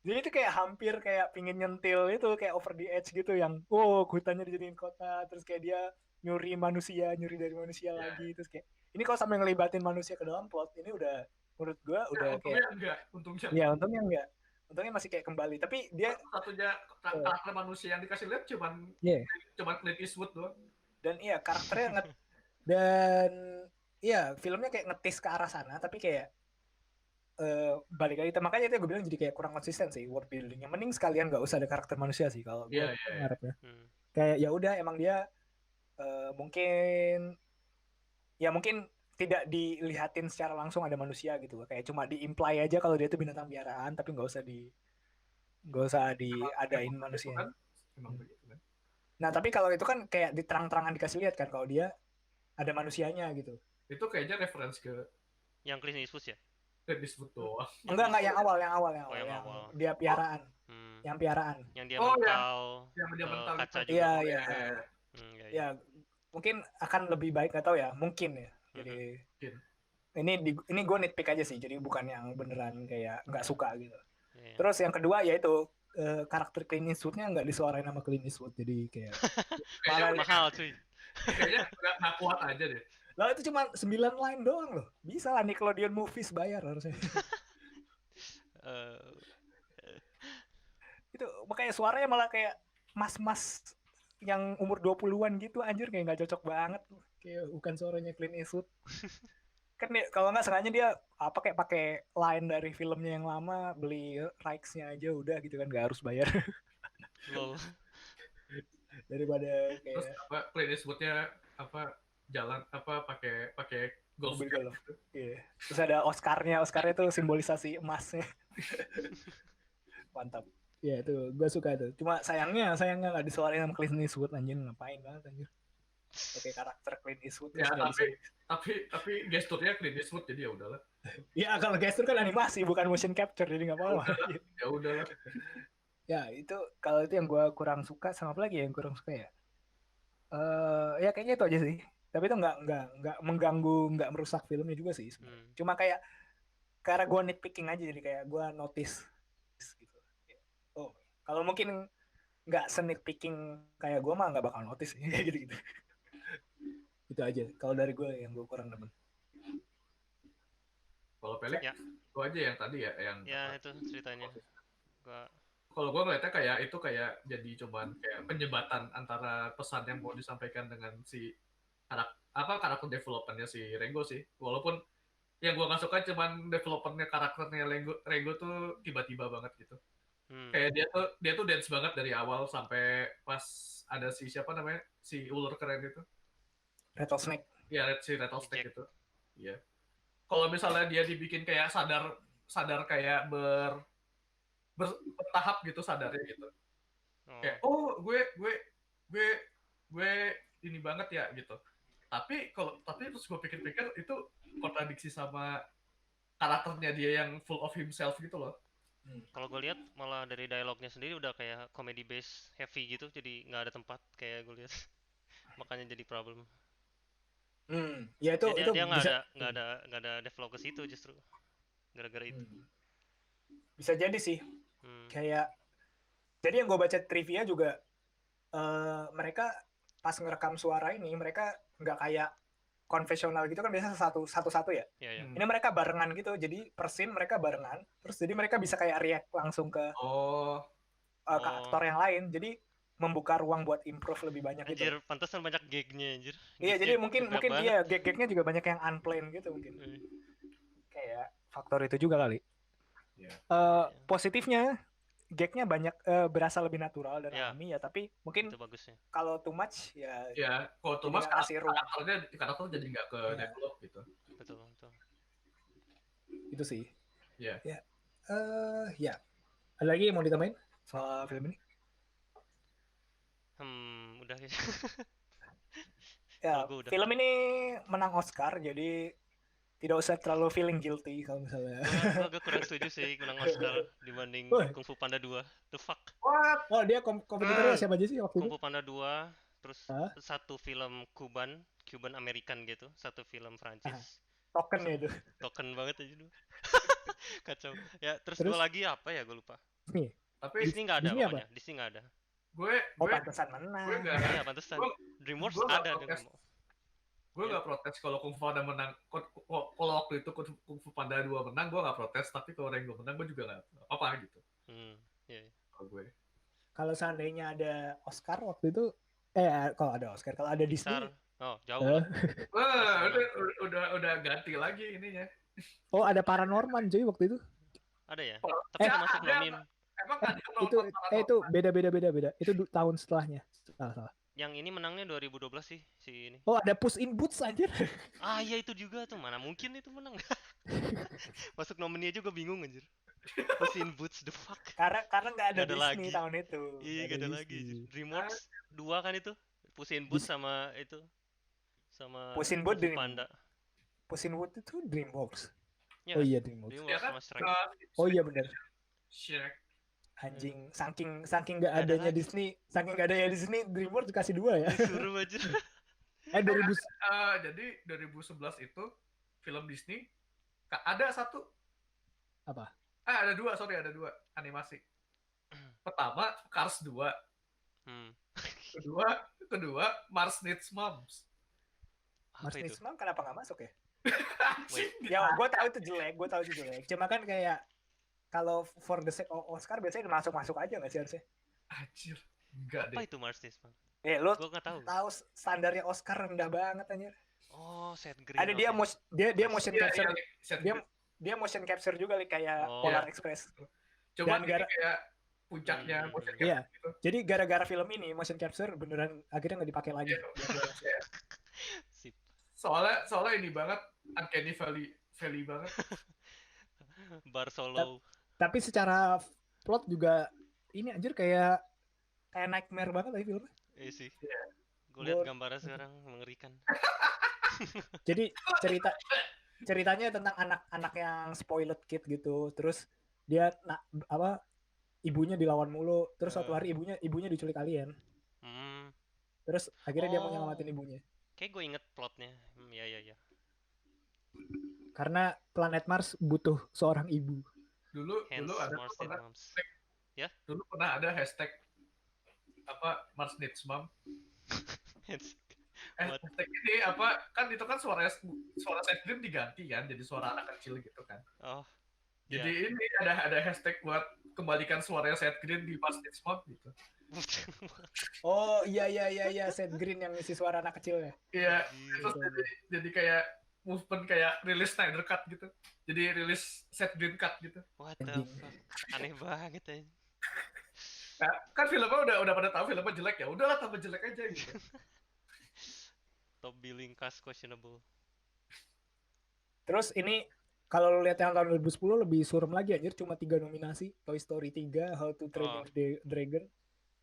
Jadi itu kayak hampir kayak pingin nyentil itu kayak Over the Edge gitu, yang hutannya dijadiin kota, terus kayak dia nyuri dari manusia lagi, terus kayak ini kalau sampai ngelibatin manusia ke dalam plot ini udah menurut gue udah kayak untungnya enggak. Untungnya masih kayak kembali, tapi dia satunya karakter manusia yang dikasih lihat cuman Clint Eastwood doang. Dan iya karakternya dan iya filmnya kayak ngetis ke arah sana, tapi kayak balik lagi, makanya itu gue bilang jadi kayak kurang konsisten sih world buildingnya. Mending sekalian nggak usah ada karakter manusia sih kalau gue ngarepnya. Kayak ya udah emang dia mungkin tidak dilihatin secara langsung ada manusia gitu, kayak cuma di-imply aja kalau dia itu binatang piaraan, tapi nggak usah diadain manusia. Nah tapi kalau itu kan kayak diterang-terangan dikasih lihat kan kalau dia ada manusianya gitu. Itu kayaknya reference ke yang Clint Eastwood ya? Clint Eastwood doang. Enggak yang awal. Yang dia piaraan. Yang piaraan. Yang dia mental. Yang dia mental kaca juga. Iya. Ya mungkin akan lebih baik, nggak tahu ya, mungkin ya. Jadi ini gue nitpick aja sih, jadi bukan yang beneran kayak nggak suka gitu. Terus yang kedua yaitu karakter Clint Eastwood-nya nggak disuarain sama Clint Eastwood, jadi kayak mahal cuy. Kayaknya nggak kuat aja deh. Lah itu cuma 9 line doang loh, bisa lah Nickelodeon Movies bayar harusnya. Itu makanya suaranya malah kayak mas-mas yang umur 20-an gitu, anjir, kayak nggak cocok banget. Kayak bukan suaranya Clint Eastwood. Kan kalau nggak sengaja dia kayak pakai line dari filmnya yang lama, beli rights-nya aja udah gitu kan, nggak harus bayar. Lol. Daripada Terus kayak Clint Eastwood-nya jalan pakai golf mobil cart golf. gitu. Iya. Terus ada Oscar-nya tuh simbolisasi emasnya. Mantap. Ya itu gue suka tuh. Cuma sayangnya nggak disuarain sama Clint Eastwood, anjir, ngapain banget anjir. Pakai karakter Clint Eastwood. Ya tapi gesturnya Clint Eastwood, jadi ya udahlah. Ya kalau gestur kan animasi bukan motion capture, jadi nggak apa-apa. Ya udahlah. Ya itu kalau itu yang gue kurang suka. Sama apa lagi yang kurang suka ya? Ya kayaknya itu aja sih. Tapi itu nggak mengganggu, nggak merusak filmnya juga sih sebenarnya. Cuma kayak karena gue nitpicking aja, jadi kayak gue notice gitu. Oh, kalau mungkin nggak senitpicking kayak gue mah nggak bakal notice gitu. Itu aja kalau dari gue yang gue kurang demen. Kalau Pelik, itu aja yang tadi ya, yang itu ceritanya. Kalau gue ngeliatnya kayak jadi cuman kayak penyebatan antara pesan yang mau disampaikan dengan si karakter developmentnya si Rengo sih. Walaupun yang gue nggak suka cuman developmentnya karakternya Rengo tuh tiba-tiba banget gitu. Kayak dia tuh dance banget dari awal sampai pas ada si siapa namanya, si ular keren itu. Rattlesnake. Iya, si Rattlesnake gitu. Iya. Kalau misalnya dia dibikin kayak sadar kayak bertahap gitu sadarnya gitu. Kayak gue ini banget ya gitu. Tapi terus gue pikir-pikir itu kontradiksi sama karakternya dia yang full of himself gitu loh. Kalau gue lihat malah dari dialognya sendiri udah kayak comedy base heavy gitu, jadi nggak ada tempat kayak gue lihat. Makanya jadi problem. Ya itu dia nggak ada develop ke situ justru gara-gara itu. Bisa jadi sih. Kayak jadi yang gue baca trivia juga mereka pas ngerekam suara ini mereka nggak kayak konvensional gitu kan, biasa satu-satu ya. Ini mereka barengan gitu, jadi per scene mereka barengan, terus jadi mereka bisa kayak react langsung ke ke aktor yang lain, jadi membuka ruang buat improve lebih banyak. Anjir, gitu. Pantesan banyak gagnya anjir. Iya, jadi mungkin dia gag-gagnya juga banyak yang unplanned gitu mungkin. Kayak faktor itu juga kali. Positifnya gagnya banyak berasa lebih natural dan alami ya, tapi mungkin kalau too much ya kalau too much karakternya jadi nggak ke develop gitu. Betul. Itu sih. Ya. Ada lagi yang mau ditambahin soal film ini? Udah ya. Film ini menang Oscar, jadi tidak usah terlalu feeling guilty kalau misalnya. Gue agak kurang setuju sih menang Oscar dibanding Kung Fu Panda 2. The fuck? What? Oh, dia kompetitornya siapa aja sih waktu itu? Kung Fu Panda 2, terus satu film Cuban American gitu, satu film Prancis. Token ya itu. Token banget aja dulu. Kacau. Ya, terus dua lagi apa ya, gue lupa. Tapi Disney nggak ada pokoknya. Disney nggak ada. Gue pantesan menang. Iya, pantesan. DreamWorks ada dengan. Gue nggak protes kalau Kung Fu Panda menang. Kalau waktu itu Kung Fu Panda 2 menang, gue nggak protes. Tapi kalau Rengo menang, gue juga nggak apa-apa gitu. Kalau gue. Kalau seandainya ada Oscar waktu itu, kalau ada Disney. Oh, jauh. Udah ganti lagi ininya. Oh, ada Paranorman cuy waktu itu. Ada ya? Tapi masuk nomin. Emang itu beda. Itu tahun setelahnya. Salah. Yang ini menangnya 2012 sih, si ini. Oh, ada Puss in Boots anjir. Iya itu juga tuh, mana mungkin itu menang. Masuk nominnya juga bingung anjir. Puss in Boots, the fuck. Karena nggak ada Disney lagi. Tahun itu. Iya, nggak ada lagi. DreamWorks 2 kan itu. Puss in Boots sama itu. Sama Puss in Boots Panda. Puss in Boots itu DreamWorks. Ya, oh iya DreamWorks. Ya kan? Oh iya benar. Shrek. Anjing, saking nggak adanya Disney, DreamWorks dikasih 2 ya. Disuruh aja. 2000. Jadi 2011 itu film Disney ada satu. Apa? Ada dua animasi. Pertama Cars 2. Kedua Mars Needs Moms. Mars Needs Moms kenapa nggak masuk ya? Ya gue tahu itu jelek, Cuma kan kayak kalau for the sake of Oscar biasanya masuk aja nggak sih harusnya? Anjir, enggak Apa deh. itu Marsnis, Bang? Lo Gua nggak tahu. tahu standarnya Oscar rendah banget anjir. Oh, Seth Green. Ada dia motion capture. Dia motion capture juga kayak Polar Express. Coba kayak puncaknya motion capture gitu. Jadi gara-gara film ini motion capture beneran akhirnya nggak dipakai lagi. Sip. Soalnya ini banget uncanny valley banget. Bar Solo. Tapi secara plot juga ini anjir kayak nightmare banget lagi filmnya. Iya sih. Gue lihat gambarnya sekarang mengerikan. Jadi ceritanya tentang anak-anak yang spoiled kid gitu. Terus dia ibunya dilawan mulu. Terus suatu hari ibunya diculik alien. Terus akhirnya dia mau nyelamatin ibunya. Kayak gue inget plotnya. Ya. Karena planet Mars butuh seorang ibu. Dulu pernah ada hashtag Mars needs mom. Hashtag ini kan itu kan suara Seth Green diganti kan jadi suara anak kecil gitu kan. Jadi ini ada hashtag buat kembalikan suaranya Seth Green di Mars needs mom gitu. Oh iya Seth Green yang ngisi suara anak kecil ya. Iya, terus jadi kayak movement kayak rilis Snyder Cut gitu. Jadi rilis Seth Green Cut gitu. What the fuck? Aneh banget aja. Nah, kan filmnya udah pada tahu filmnya jelek ya. Udahlah tambah jelek aja gitu. Top billing cast questionable. Terus ini kalau lu lihat yang tahun 2010 lebih suram lagi anjir, cuma 3 nominasi. Toy Story 3, How to Train Your Dragon,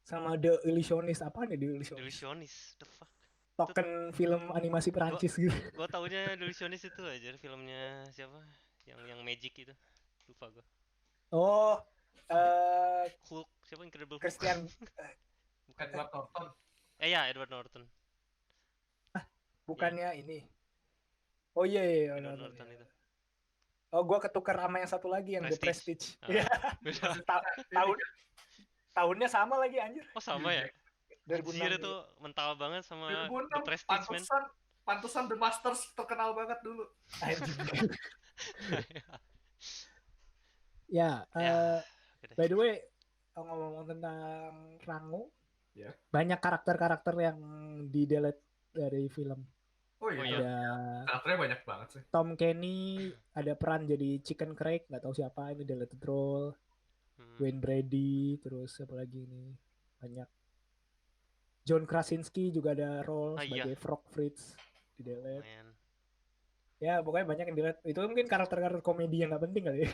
sama The Illusionist. Apaan ya The Illusionist? Illusionist, the fuck? Token film animasi Perancis gitu. Gua taunya The Illusionist itu aja filmnya siapa? Yang Magic itu. Lupa gua. Oh, Hulk, siapa Incredible Hulk? Christian Edward Norton. Ya, Edward Norton. Bukannya ini. Oh iya. Edward Norton itu. Oh, gua ketukar sama yang satu lagi yang The Prestige. Iya. Tahunnya sama lagi anjir. Oh, sama ya? 2006 itu mental banget sama 2006, The Prestige, man. Pantesan The Masters terkenal banget dulu. Ya, by the way, ngomong tentang Rango, banyak karakter-karakter yang di-delete dari film. Oh iya, ada karakternya banyak banget sih. Tom Kenny ada peran jadi Chicken Craig, nggak tahu siapa ini, deleted role. Wayne Brady, terus apa lagi ini, banyak. John Krasinski juga ada role sebagai Frog Fritz di delete. Ya pokoknya banyak yang delete. Itu mungkin karakter-karakter komedi yang nggak penting kali ya.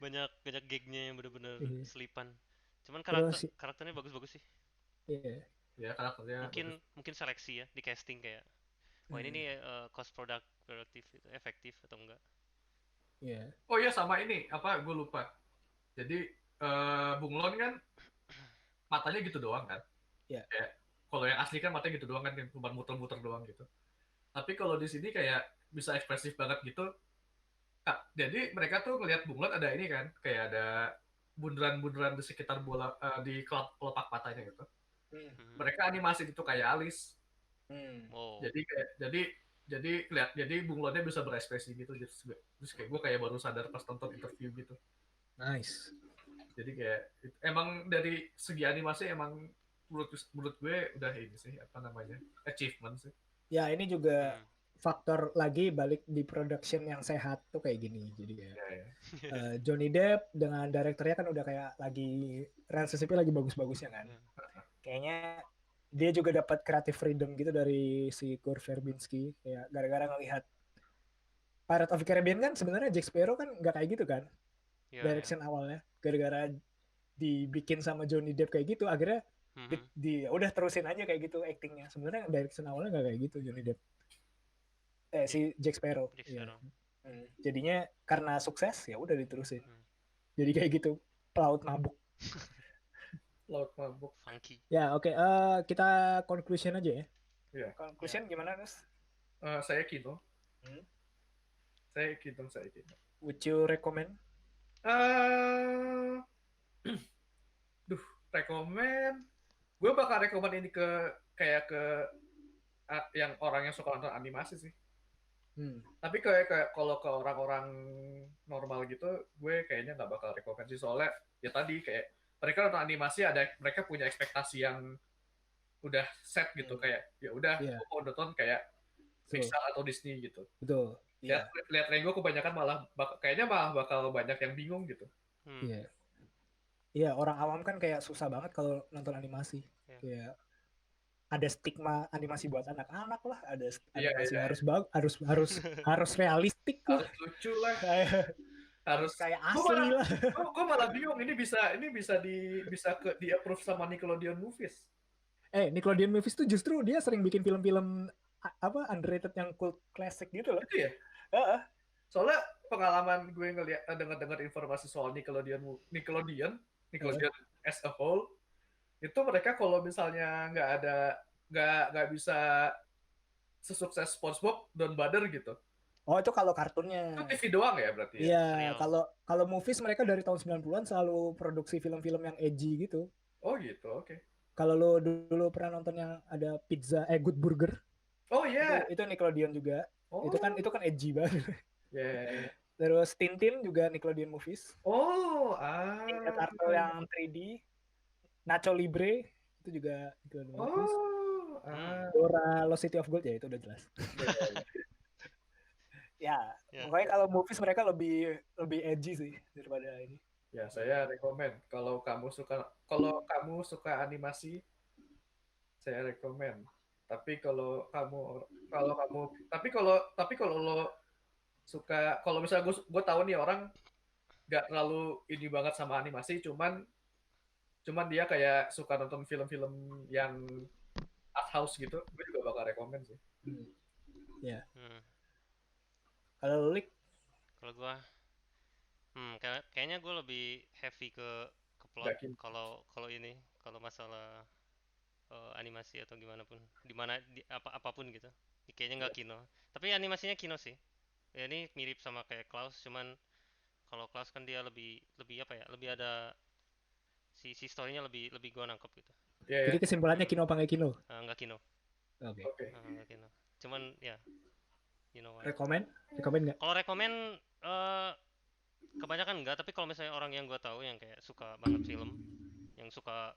banyak gagnya yang benar-benar selipan. Cuman karakternya bagus-bagus sih. Iya. Ya karakternya. Mungkin seleksi ya di casting kayak. Wah ini nih cost productive itu efektif atau enggak? Iya. Oh iya sama ini gue lupa. Jadi Bunglon kan matanya gitu doang kan. Iya. Kayak kalau yang asli kan matanya gitu doang kan, cuma muter-muter doang gitu. Tapi kalau di sini kayak bisa ekspresif banget gitu. Jadi mereka tuh ngelihat Bunglon ada ini kan, kayak ada bundaran-bundaran di sekitar bola di kelopak matanya gitu. Mereka animasi gitu kayak alis. Jadi Bunglonnya bisa berekspresi gitu. Terus kayak gue kayak baru sadar pas nonton interview gitu. Nice. Jadi kayak emang dari segi animasi emang menurut gue udah ini sih achievement sih. Ya ini juga faktor lagi balik di production yang sehat tuh kayak gini. Jadi kayak Johnny Depp dengan direkturnya kan udah kayak lagi relationship-nya lagi bagus-bagusnya kan. Kayaknya dia juga dapat creative freedom gitu dari si Gore Verbinski, kayak gara-gara ngelihat Pirates of the Caribbean kan sebenarnya Jack Sparrow kan nggak kayak gitu kan. Direction awalnya gara-gara dibikin sama Johnny Depp kayak gitu akhirnya udah terusin aja kayak gitu actingnya. Sebenarnya direction awalnya nggak kayak gitu Johnny Depp. Si Jack Sparrow. Jadinya karena sukses ya udah diterusin. Jadi kayak gitu pelaut mabuk. Laut mabuk. Funky. Ya oke. Kita conclusion aja ya. Yeah. Conclusion gimana Nus? Saya Kino. Saya Kino. Would you recommend? Rekomend. Gue bakal rekomend ini ke yang orang yang suka nonton animasi sih. Tapi kayak kalau ke orang-orang normal gitu, gue kayaknya nggak bakal rekomendasi soalnya ya tadi kayak mereka nonton animasi mereka punya ekspektasi yang udah set gitu kayak ya udah gue mau nonton kayak Pixar atau Disney gitu. Betul. Lihat Lego kebanyakan kayaknya malah bakal banyak yang bingung gitu. Iya. Iya, orang awam kan kayak susah banget kalau nonton animasi. Kayak ada stigma animasi buat anak-anak lah, ada animasi harus realistik lah. Harus lucu lah. Harus kayak asli lah. Gue malah bingung ini bisa di approve sama Nickelodeon Movies. Nickelodeon Movies tuh justru dia sering bikin film-film underrated yang cult classic gitu loh. Gitu ya? Soalnya pengalaman gue dengar informasi soal Nickelodeon as a whole, itu mereka kalau misalnya nggak bisa sesukses SpongeBob, Don't Bother gitu. Oh, itu kalau kartunnya. Itu TV doang ya berarti ya? Iya, kalau movies mereka dari tahun 90-an selalu produksi film-film yang edgy gitu. Oh gitu, oke. Kalau lo dulu pernah nonton yang ada pizza, Good Burger. Oh iya. Itu Nickelodeon juga. Oh. Itu kan edgy banget. Yeah. Terus Tintin juga Nickelodeon Movies. Oh, Ninja Turtle yang 3D. Nacho Libre itu juga Nickelodeon Movies. Dora Lost City of Gold ya itu udah jelas. Pokoknya kalau movies mereka lebih edgy sih daripada ini. Ya, saya rekomen kalau kamu suka animasi, saya rekomen. Tapi kalau lo suka, kalau misalnya gue tahu nih orang nggak terlalu ini banget sama animasi, cuman dia kayak suka nonton film-film yang art house gitu, gue juga bakal rekomen sih. Ya. Kalau Lik? Kalau gue kayaknya gue lebih heavy ke plot kalau masalah animasi atau gimana pun apapun gitu kayaknya nggak kino, tapi animasinya kino sih ya. Ini mirip sama kayak Klaus, cuman kalau Klaus kan dia lebih ada si story-nya lebih gue nangkep gitu. Jadi kesimpulannya kino apa nggak kino? Nggak kino. Oke. Nggak kino, cuman ya rekomen nggak? Kalau rekomen kebanyakan enggak, tapi kalau misalnya orang yang gue tahu yang kayak suka banget film, yang suka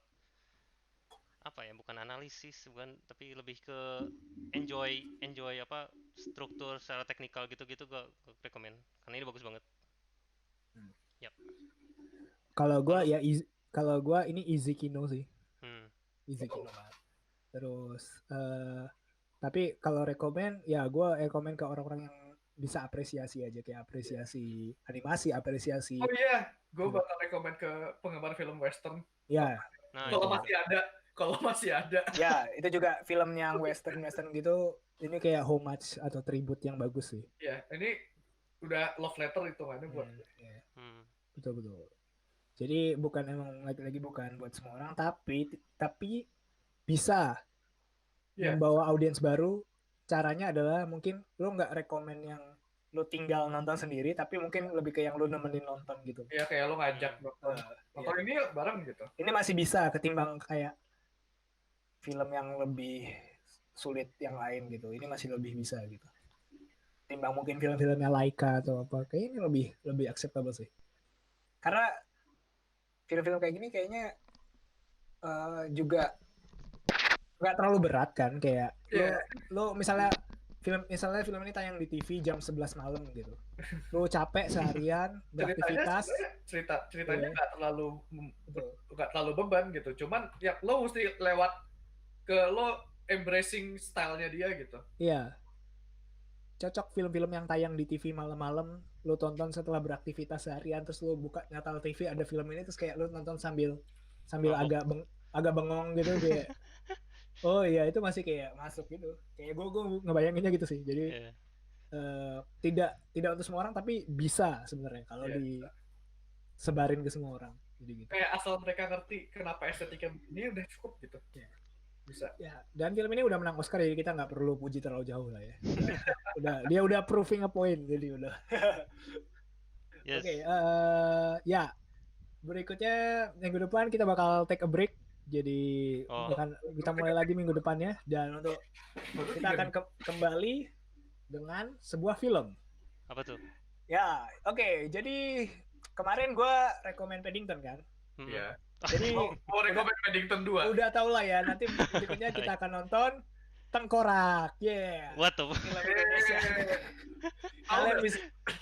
bukan analisis, tapi lebih ke enjoy struktur secara teknikal gitu gue rekomen karena ini bagus banget. Yap. Kalau gue ini easy kino sih. Easy kino banget. Terus tapi kalau rekomen ya gue rekomen ke orang-orang yang bisa apresiasi aja, kayak apresiasi animasi, apresiasi. Oh iya, gue bakal rekomen ke penggemar film western. Ya. Kalau masih ada. Ya, itu juga film yang western gitu. Ini kayak homage atau tribute yang bagus sih. Ya, ini udah love letter hitungannya buat. Betul. Jadi bukan lagi bukan buat semua orang, tapi bisa membawa audiens baru. Caranya adalah mungkin lo nggak rekomen yang lo tinggal nonton sendiri, tapi mungkin lebih ke yang lo nemenin nonton gitu. Iya, kayak lo ngajak nonton ini bareng gitu. Ini masih bisa ketimbang kayak film yang lebih sulit yang lain gitu. Ini masih lebih bisa gitu. Timbang mungkin film-filmnya Laika atau apa. Kayaknya ini lebih acceptable sih. Karena film-film kayak gini kayaknya juga nggak terlalu berat kan, kayak lo misalnya film ini tayang di TV jam 11 malam gitu. Lo capek seharian beraktivitas. Ceritanya nggak terlalu beban gitu. Cuman ya lo mesti lewat ke lo embracing stylenya dia gitu. Iya. Cocok film-film yang tayang di TV malam-malam, lo tonton setelah beraktivitas seharian, terus lo buka nyetel TV ada film ini, terus kayak lo nonton sambil agak bengong gitu kayak. Oh iya, itu masih kayak masuk gitu. Kayak gue ngebayanginnya gitu sih. Jadi tidak untuk semua orang, tapi bisa sebenarnya kalau disebarin ke semua orang. Jadi gitu. Kayak asal mereka ngerti kenapa estetika ini udah cukup gitu. Bisa. Ya, dan film ini udah menang Oscar, jadi kita nggak perlu puji terlalu jauh lah ya. Dia udah proving a point, jadi udah. Yes. Oke, ya. Berikutnya minggu depan kita bakal take a break. Jadi kita mulai lagi minggu depannya, dan untuk kita akan kembali dengan sebuah film. Apa tuh? Ya, oke. Jadi kemarin gue rekomend Paddington kan. Iya. Jadi mau rekomend Paddington 2. Udah tau lah ya. Nanti berikutnya kita akan nonton Tengkorak. Yeah. What the? Film Indonesia.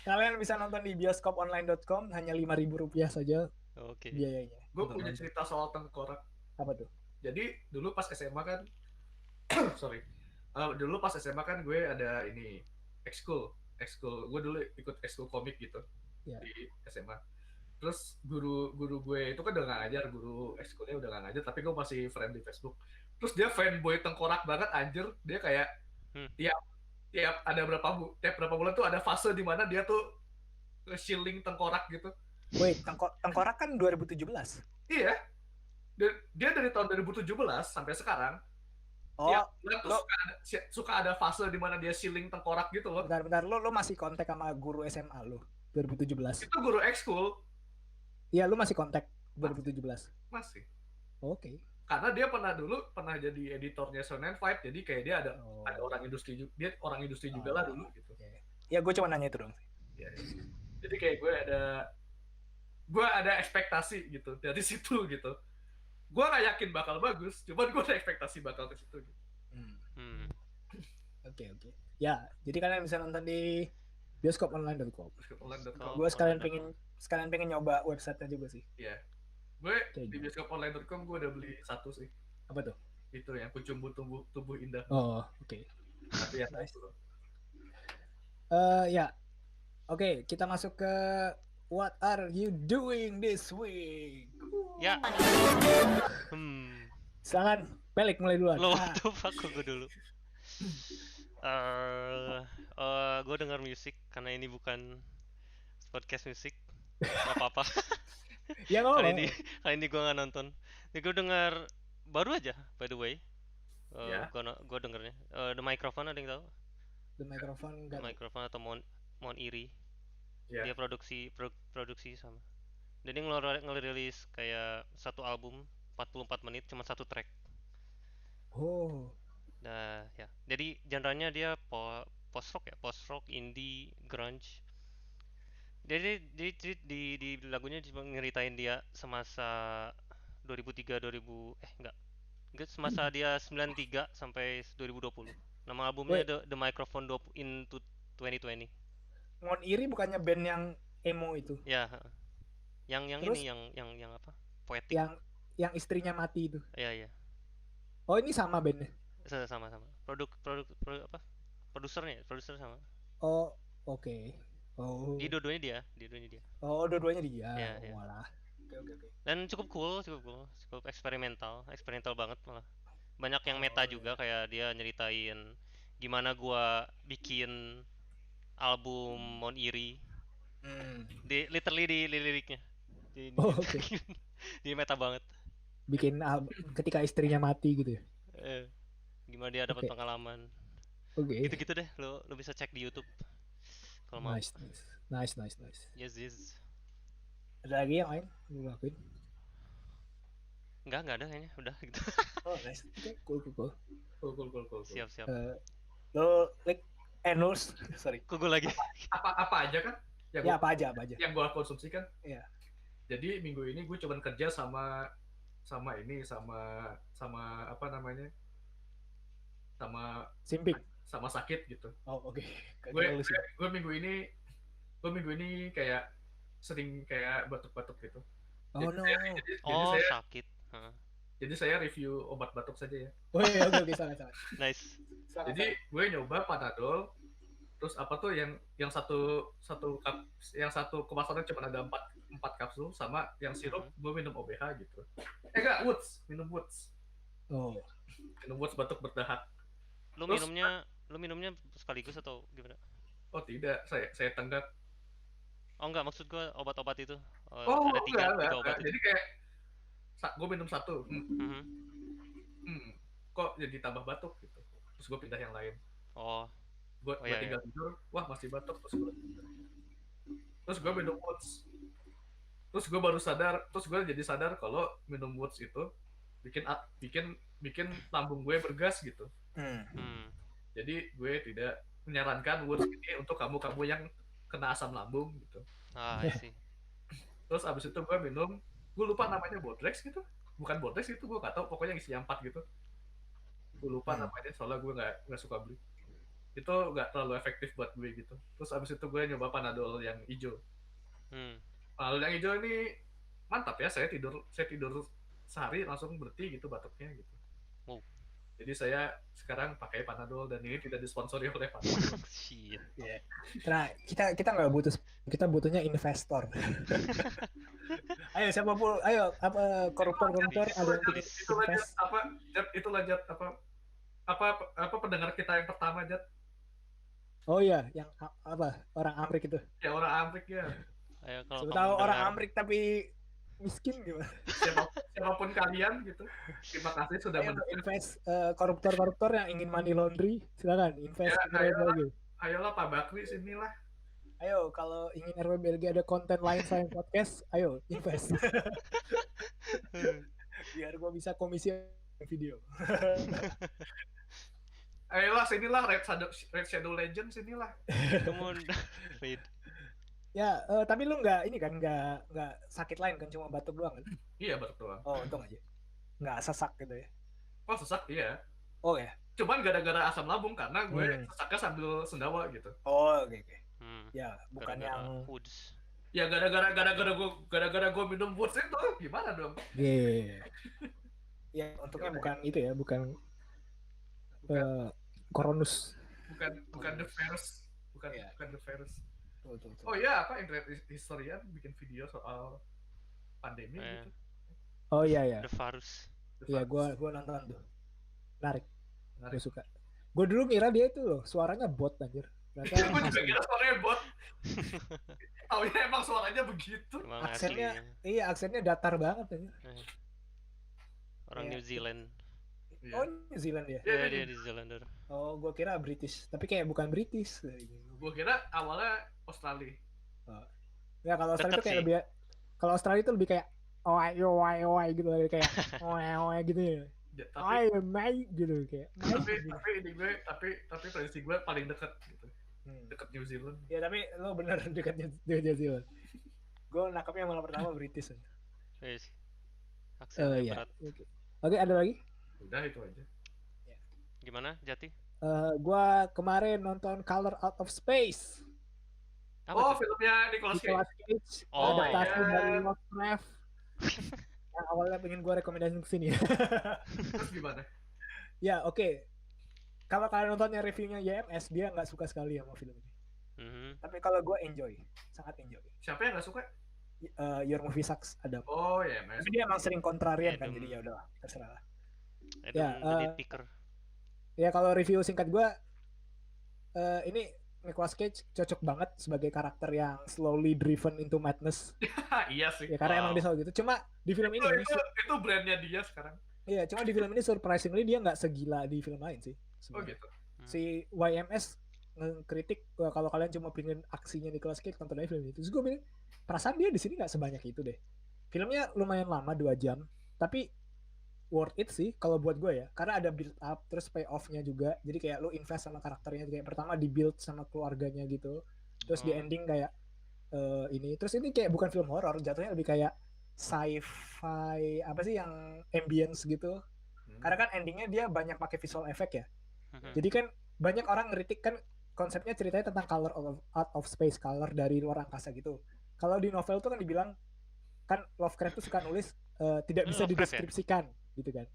Kalian bisa nonton di bioskoponline.com, hanya Rp5.000 saja. Oke. Biayanya. Gue punya cerita soal Tengkorak. Apa tuh? Jadi dulu pas SMA kan sorry. Dulu pas SMA kan gue ada ini ekskul. Gue dulu ikut ekskul komik gitu. Yeah. Di SMA. Terus guru gue itu kan udah nggak ngajar, guru ekskulnya udah nggak ngajar, tapi gue masih friend di Facebook. Terus dia fanboy Tengkorak banget anjir. Dia kayak tiap berapa bulan tuh ada fase di mana dia tuh shilling Tengkorak gitu. Wait, Tengkorak kan 2017. Iya. Dia dari tahun 2017 sampai sekarang. Oh, tuh suka ada fase di mana dia shilling Tengkorak gitu loh. Bentar, lo masih kontak sama guru SMA lo 2017? Itu guru ekskul. Iya, lu masih kontak 2017? Masih. Oke. Karena dia pernah jadi editornya Shonen Fight, jadi kayak dia ada orang industri juga. Dia orang industri juga lah dulu gitu. Ya, gue cuma nanya itu dong. Ya. Jadi kayak gue ada ekspektasi gitu dari situ gitu. Gue nggak yakin bakal bagus, cuman gue ada ekspektasi bakal ke situ. Gitu. Oke. Ya, jadi kalian bisa nonton di bioskoponline.com. Gue sekalian pengen nyoba website-nya juga sih. Iya. Gue di bioskoponline.com gue udah beli satu sih. Apa tuh? Itu yang Kucumbu Tubuh Indah. Oh, oke. Tapi ya nice. Ya. Oke, kita masuk ke What are you doing this week? Ya. Silakan, Pelik mulai duluan. Lo what the fuck gue dulu. Gue denger musik karena ini bukan podcast musik. Gak apa-apa. Ya nggak apa-apa. Kali ini gue nggak nonton. Ini gue denger baru aja, by the way. Gue dengernya. The Microphone, ada yang tahu? The Microphone atau Mon Iri. Yeah. Dia produksi sama. Dan dia ngerilis kayak satu album 44 menit cuma satu track. Oh. Nah, ya. Jadi genre-nya dia post rock, indie, grunge. Jadi di lagunya ngeritain dia semasa 2003 semasa dia 93 sampai 2020. Nama albumnya The Microphone into 2020. Mon Iri bukannya band yang emo itu? Ya. Yang terus, ini yang apa? Poetik. Yang istrinya mati itu. Iya. Oh, ini sama bandnya? Sama. Produk apa? Produser sama. Oh, oke. Oh. Di dua-duanya dia. Oh, dua-duanya dia. Ya. Walah. Oke. Dan cukup cool, cukup eksperimental banget malah. Banyak yang meta juga, kayak dia nyeritain gimana gua bikin album Mon Iri. Literally di liriknya. Oke. Dia meta banget. Bikin ketika istrinya mati gitu ya. Gimana dia dapat pengalaman. Oke. Gitu-gitu deh, lo bisa cek di YouTube. Kalau mau. Nice. Yes. Ada lagi yang lain lu lakuin? Enggak ada kayaknya, udah gitu. Oh, nice. Cool. Siap. Lo Nurs, sorry. Kok gue lagi? Apa aja kan? Apa aja. Yang gue konsumsi kan? Iya. Jadi minggu ini gue coba kerja sama apa namanya? Simping. Sama sakit gitu. Oh, oke. Gue minggu ini kayak sering kayak batuk-batuk gitu. Oh no. Jadi sakit. Jadi saya review obat batuk saja ya. Oh iya, oke, salah. Nice. Jadi gue nyoba Panadol, terus apa tuh yang satu kemasannya cuma ada 4 kapsul, sama yang sirup gue minum OBH gitu. Minum Woods. Oh. Minum Woods batuk berdahak. Lu minumnya sekaligus atau gimana? Oh tidak, saya tenggak. Oh enggak, maksud gue obat-obat itu. Ada tiga obat. Jadi kayak gue minum satu. Kok jadi tambah batuk gitu. Terus gue pindah yang lain. Gue tinggal tidur, wah masih batuk, terus gue minum Woods. Terus gue jadi sadar kalau minum Woods itu bikin lambung gue bergas gitu. Jadi gue tidak menyarankan Woods ini untuk kamu yang kena asam lambung gitu. I see. Terus abis itu gue minum, gue lupa namanya Bodrex gitu, bukan Bodrex itu gue nggak tahu, pokoknya isinya 4 gitu. Gue lupa namanya soalnya gue nggak suka beli. Itu nggak terlalu efektif buat gue gitu. Terus abis itu gue nyoba Panadol yang hijau. Panadol yang hijau ini mantap ya, saya tidur sehari langsung berhenti gitu batuknya gitu. Jadi saya sekarang pakai Panadol dan ini tidak disponsori oleh Panadol. Shit. Yeah. Karena kita nggak butuh, kita butuhnya investor. Ayo siapapun, ayo apa koruptor ada yang invest. Itu lanjut apa pendengar kita yang pertama, Jat? Oh iya, yang apa orang Amrik itu? Ya orang Amrik ya. Ayo kalau tahu orang Amrik tapi miskin gimana? Siapapun kalian gitu. Terima kasih sudah invest koruptor yang ingin money laundry, silakan invest RWBLG. Ayolah Pak Bakri sinilah. Ayo kalau ingin RWBLG ada konten lain selain podcast, ayo invest. Biar gua bisa komisi video. Ayolah sinilah Red Shadow Legends sinilah. Come on. Ya, tapi lu nggak sakit lain kan, cuma batuk doang kan? Iya, batuk doang. Oh, untung aja. Nggak sesak gitu ya? Oh, sesak iya. Oh ya? Cuman gara-gara asam lambung karena gue sesaknya sambil sendawa gitu. Oh, oke. Ya, bukan yang Woods. Ya gara-gara gue minum Woods itu gimana dong? Iya. Ya, untungnya bukan itu ya, bukan Coronus. Bukan The Virus. Bukan The Virus. Betul. Oh iya, apa Internet Historian bikin video soal pandemi gitu. Oh iya. The Virus. Iya, gua nonton tuh. Menarik. Gue suka. Gue dulu ngira dia itu loh, suaranya bot anjir. Gue juga kira suaranya bot. Taunya emang suaranya begitu. Emang aksennya, asli. iya aksennya datar banget anjir. Orang New Zealand. Oh, New Zealand ya? Iya, dia New Zealander. Oh, gue kira British, tapi kayak bukan British. Gue kira awalnya Australia. Ya kalau Australia itu kayak lebih, kalau Australia itu lebih kayak oi gitu, lebih kayak oi gitu ya. Tapi mate gitu kayak. Tapi prediksi gue paling dekat gitu. Dekat New Zealand. Ya tapi lo bener dekat New Zealand. Gue nangkapnya malah pertama British. Aksennya berat. Oke, ada lagi? Udah itu aja. Gimana, Jati? Gua kemarin nonton Color Out of Space. Apa filmnya Nicolas Cage. Adaptasi dari Lovecraft. Yang awalnya pengen gue rekomendasiin kesini. Terus gimana? Ya oke. Kalau kalian nontonnya reviewnya YMS, dia nggak suka sekali sama film ini. Tapi kalau gue sangat enjoy. Siapa yang nggak suka? Your Movie Sucks, Adam. Oh YMS. Tapi dia emang sering kontrarian kan, jadi ya udahlah, terserah lah. Ya kalau review singkat gue, ini Nicolas Cage cocok banget sebagai karakter yang slowly driven into madness. Iya sih. Ya karena emang dia selalu gitu. Cuma di film ini itu brandnya dia sekarang. Iya, cuma di film ini surprisingly dia nggak segila di film lain sih. Oh gitu. Si YMS ngekritik kalau kalian cuma pengen aksinya Nicolas Cage tonton aja film itu. Terus gue bilang perasaan dia di sini nggak sebanyak itu deh. Filmnya lumayan lama 2 jam, tapi worth it sih kalau buat gue ya, karena ada build up terus pay off-nya juga. Jadi kayak lu invest sama karakternya, kayak pertama di build sama keluarganya gitu, terus di ending kayak ini, terus ini kayak bukan film horor, jatuhnya lebih kayak sci-fi apa sih yang ambience gitu. Karena kan endingnya dia banyak pakai visual effect ya. Jadi kan banyak orang ngeritik kan konsepnya ceritanya tentang color out of space, color dari luar angkasa gitu. Kalau di novel tuh kan dibilang kan Lovecraft tuh suka nulis tidak bisa dideskripsikan gitu kan.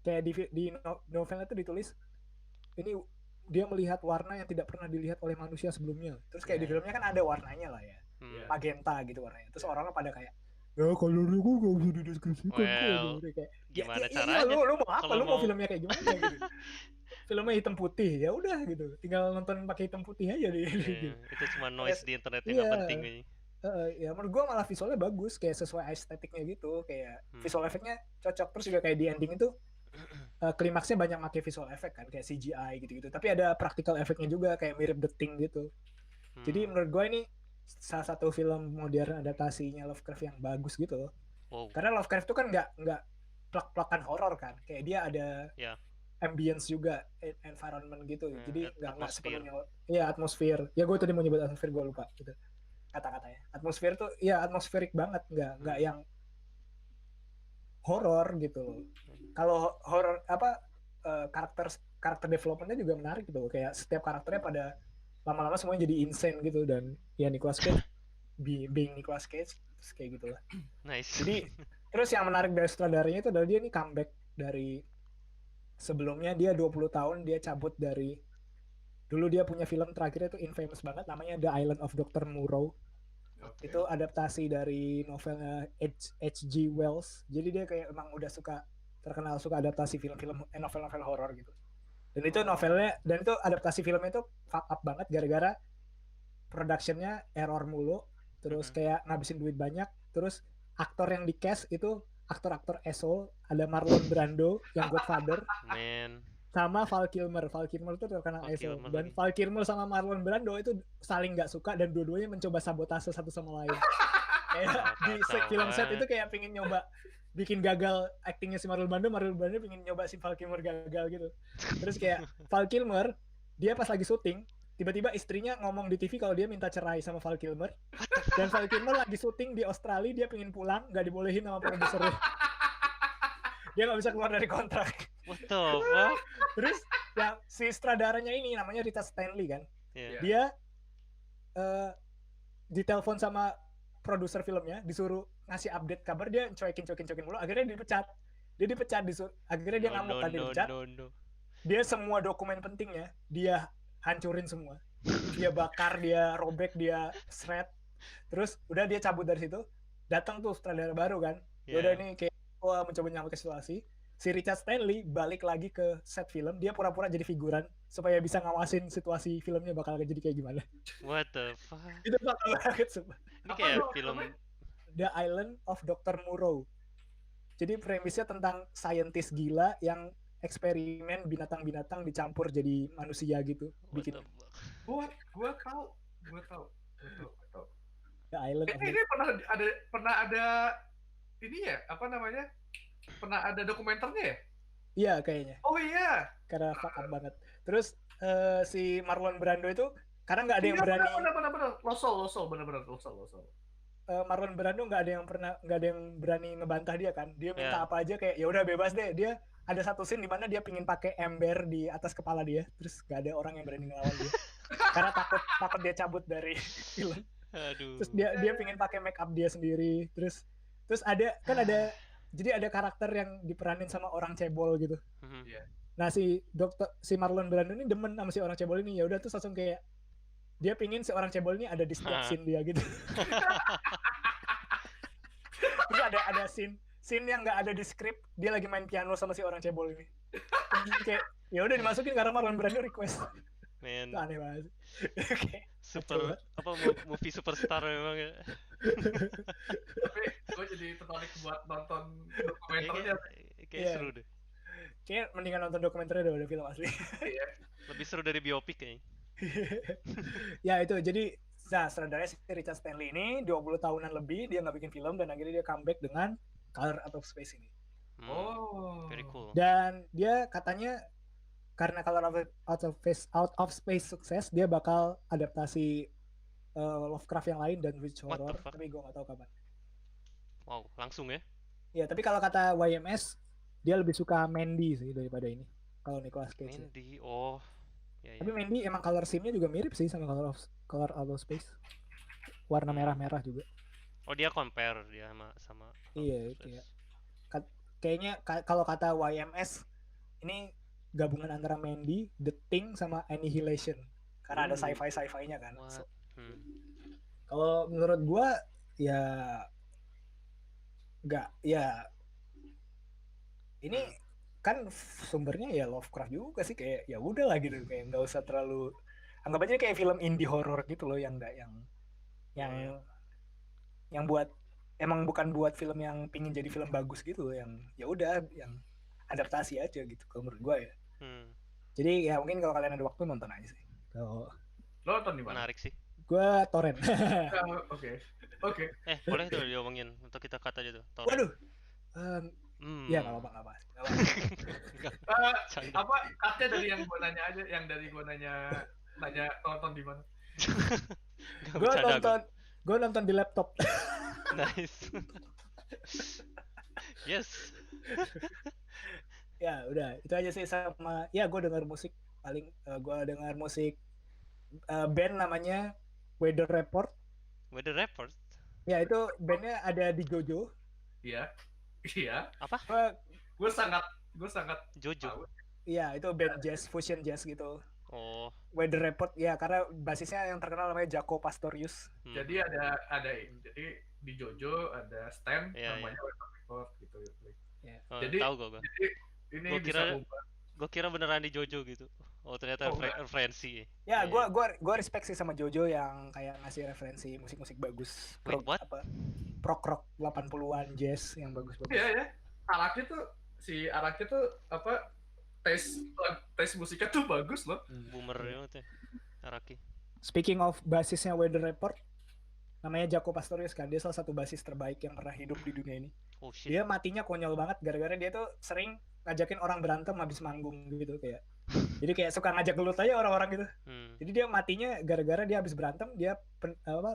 Kayak di novelnya tuh ditulis ini dia melihat warna yang tidak pernah dilihat oleh manusia sebelumnya. Terus kayak di filmnya kan ada warnanya lah ya, magenta gitu warnanya. Terus orang pada kayak ya kalau lu gak bisa dideskripsikan kayak gimana caranya? Lu mau apa? Lu mau filmnya kayak gimana gitu? Filmnya hitam putih ya udah gitu, tinggal nonton pakai hitam putih aja deh. Gitu. Itu cuma noise di internet yang gak penting nih. Ya menurut gue malah visualnya bagus, kayak sesuai estetiknya gitu, kayak visual efeknya cocok. Terus juga kayak di ending itu klimaksnya banyak pakai visual effect kan, kayak CGI gitu-gitu, tapi ada practical efeknya juga kayak mirip The Thing gitu. Jadi menurut gue ini salah satu film modern adaptasinya Lovecraft yang bagus gitu loh. Karena Lovecraft tuh kan nggak plak-plakan horor kan, kayak dia ada ambience juga, environment gitu. Jadi nggak atmosfer. sepenuhnya. Ya atmosfer. Ya gue tadi mau nyebut atmosfer, gue lupa gitu kata-katanya. Atmosfer tuh ya atmosferik banget, nggak yang horor gitu loh. Kalau horor apa karakter developmentnya juga menarik gitu loh. Kayak setiap karakternya pada lama-lama semuanya jadi insane gitu, dan ya Nicolas Cage being Nicolas Cage kayak gitulah. Nice. Jadi terus yang menarik dari sutradaranya itu adalah dia nih comeback dari sebelumnya. Dia 20 tahun dia cabut dari, dulu dia punya film terakhirnya itu infamous banget, namanya The Island of Dr. Moreau. Okay. Itu adaptasi dari novelnya H.G. Wells. Jadi dia kayak emang udah terkenal suka adaptasi film-film novel-novel horor gitu. Dan itu novelnya, dan itu adaptasi filmnya itu fuck up banget gara-gara productionnya error mulu, terus kayak ngabisin duit banyak, terus aktor yang di cast itu aktor-aktor asshole. Ada Marlon Brando yang Godfather, sama Val Kilmer. Val Kilmer itu terkenal asshole, dan Val Kilmer sama Marlon Brando itu saling nggak suka dan dua-duanya mencoba sabotase satu sama lain. Kayak di film set itu kayak pingin nyoba bikin gagal actingnya si Marlon Brando pingin nyoba si Val Kilmer gagal gitu. Terus kayak Val Kilmer, dia pas lagi syuting tiba-tiba istrinya ngomong di TV kalau dia minta cerai sama Val Kilmer, dan Val Kilmer lagi syuting di Australia, dia pingin pulang, nggak dibolehin sama produsernya. Dia nggak bisa keluar dari kontrak. What the fuck? Terus yang si sutradaranya ini namanya Richard Stanley kan, dia ditelepon sama produser filmnya, disuruh ngasih update kabar, dia cuekin mulu, akhirnya dipecat. Akhirnya dia ngamuk kan, dipecat. Dia semua dokumen pentingnya dia hancurin semua, dia bakar, dia robek, dia shred. Terus udah dia cabut dari situ, datang tuh sutradara baru kan. Udah ini kayak mencoba nyamakan situasi. Si Richard Stanley balik lagi ke set film, dia pura-pura jadi figuran supaya bisa ngawasin situasi filmnya bakal jadi kayak gimana. What the fuck? Itu bakal banget sumpah. Ini kayak film The Island of Dr. Moreau. Jadi premisnya tentang saintis gila yang eksperimen binatang-binatang dicampur jadi manusia gitu. Bikin. Gua tahu. The Island of ini pernah ada ini ya, apa namanya? Pernah ada dokumenternya ya? Iya kayaknya. Oh iya. Karena fuck up banget. Terus si Marlon Brando itu karena nggak ada yang berani. Benar. Losol, benar. Marlon Brando nggak ada yang berani ngebantah dia kan. Dia minta apa aja kayak ya udah bebas deh. Dia ada satu scene di mana dia pingin pakai ember di atas kepala dia, terus nggak ada orang yang berani ngelawan dia. Karena takut dia cabut dari film. Aduh. Terus dia pingin pakai make up dia sendiri. Terus ada jadi ada karakter yang diperanin sama orang cebol gitu. Nah si Marlon Brando ini demen sama si orang cebol ini, ya udah tuh langsung kayak dia pingin si orang cebol ini ada di setiap scene dia gitu. Terus ada scene yang nggak ada di skrip, dia lagi main piano sama si orang cebol ini. Kayak ya udah dimasukin karena Marlon Brando request. Itu aneh banget. Super apa movie superstar memang ya. Tapi gue jadi tertarik buat nonton dokumenternya. Kayak seru deh. Kayak mendingan nonton dokumenternya daripada film asli. Lebih seru dari biopik kayaknya. Ya itu, jadi sutradaranya si Richard Stanley ini 20 tahunan lebih dia nggak bikin film, dan akhirnya dia comeback dengan Color Out of Space ini. Very cool. Dan dia katanya karena Color Out of Space sukses, dia bakal adaptasi Lovecraft yang lain dan witch horror, tapi gue nggak tahu kapan. Wow, langsung ya? Ya, tapi kalau kata YMS dia lebih suka Mandy sih daripada ini. Kalau Nicolas Cage. Mandy, ya. Tapi Mandy emang color scheme-nya juga mirip sih sama Color Out of Space. Warna merah-merah juga. Oh, dia compare dia sama Iya, itu ya. Kayaknya kalau kata YMS ini gabungan antara Mandy, The Thing sama Annihilation. Karena ada sci-fi-nya kan. Kalau menurut gua ya enggak, ya ini kan sumbernya ya Lovecraft juga sih, kayak ya udahlah gitu, kayak nggak usah terlalu, anggap aja kayak film indie horror gitu loh, yang buat emang bukan buat film yang pingin jadi film bagus gitu, yang ya udah yang adaptasi aja gitu kalau menurut gue ya. Jadi ya mungkin kalau kalian ada waktu nonton aja sih. Kalau lo nonton di mana? Menarik sih. Gue torrent. Oke. Boleh tuh diomongin untuk kita kata aja tuh. Waduh. Iya nggak apa-apa. Apa katanya dari yang gue nanya aja, yang dari gue nanya nonton di mana? Gue nonton di laptop. Nice. Yes. Ya udah itu aja sih, sama ya gue dengar musik paling gue dengar musik band namanya Weather Report. Weather Report. Ya itu bandnya ada di Jojo. Iya. Apa? Gue sangat Jojo. Iya itu band jazz, fusion jazz gitu. Oh. Weather Report ya karena basisnya yang terkenal namanya Jaco Pastorius. Jadi jadi di Jojo ada stand namanya Weather Report gitu. Yeah. Jadi tahu gue. Jadi ini gue kira beneran di Jojo gitu. Oh ternyata referensi. Ya gue respect sih sama Jojo yang kayak ngasih referensi musik-musik bagus. Prog rock 80-an jazz yang bagus-bagus. Iya. Araki tuh apa tes musiknya tuh bagus loh. Boomer banget ya Araki. Speaking of basisnya Weather Report, namanya Jaco Pastorius kan, dia salah satu basis terbaik yang pernah hidup di dunia ini. Oh, shit. Dia matinya konyol banget gara-gara dia tuh sering ngajakin orang berantem habis manggung gitu kayak. Jadi kayak suka ngajak gelut aja orang-orang gitu. Jadi dia matinya gara-gara dia habis berantem, dia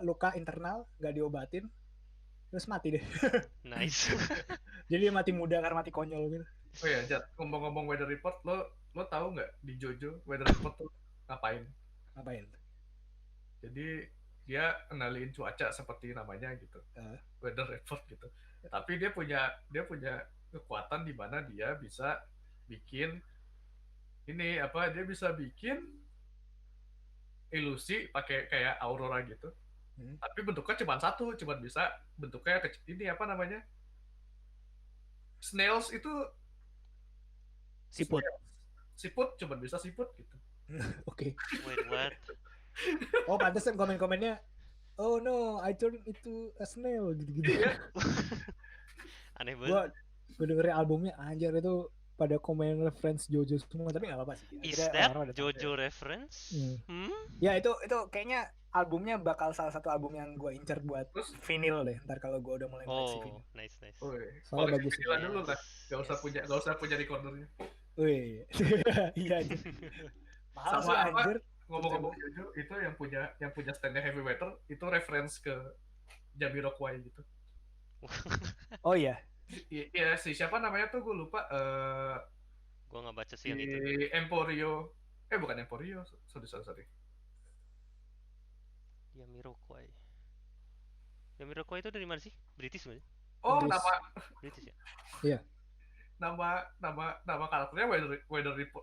luka internal gak diobatin. Terus mati deh. Nice. Jadi dia mati muda karena mati konyol gitu. Oh iya, Jat, ngomong-ngomong Weather Report, lo tahu nggak di Jojo Weather Report tuh ngapain? Jadi dia kenalin cuaca seperti namanya gitu, Weather Report gitu. Tapi dia punya kekuatan di mana dia bisa bikin dia bisa bikin ilusi pakai kayak aurora gitu. Tapi bentuknya cuma bisa bentuknya ini apa namanya? Snails itu siput cuma bisa siput gitu. Oke. Wait, what? Oh, pantesan komen-komennya. Oh no, I turn into a snail gitu-gitu. Aneh banget. Gue dengerin albumnya anjir itu pada komen reference Jojo semua, tapi nggak apa-apa sih. Is that Jojo reference? Ya itu kayaknya albumnya bakal salah satu album yang gue incer buat vinyl deh. Ntar kalau gue udah mulai koleksi vinyl. Nice. Soalnya bagus. Dulu lah, gak usah punya recordernya. Wih, iya aja. Mahal sih anjir. Ngomong-ngomong Jojo, itu yang punya standnya Heavy Metal itu reference ke Jamiroquai gitu. Oh iya. Iya, siapa namanya tuh gue lupa. Gue nggak baca sih yang itu. Emporio, bukan Emporio, sorry. Jamiroquai itu dari mana sih? British bukan? Oh, British ya? Iya. Nama karakternya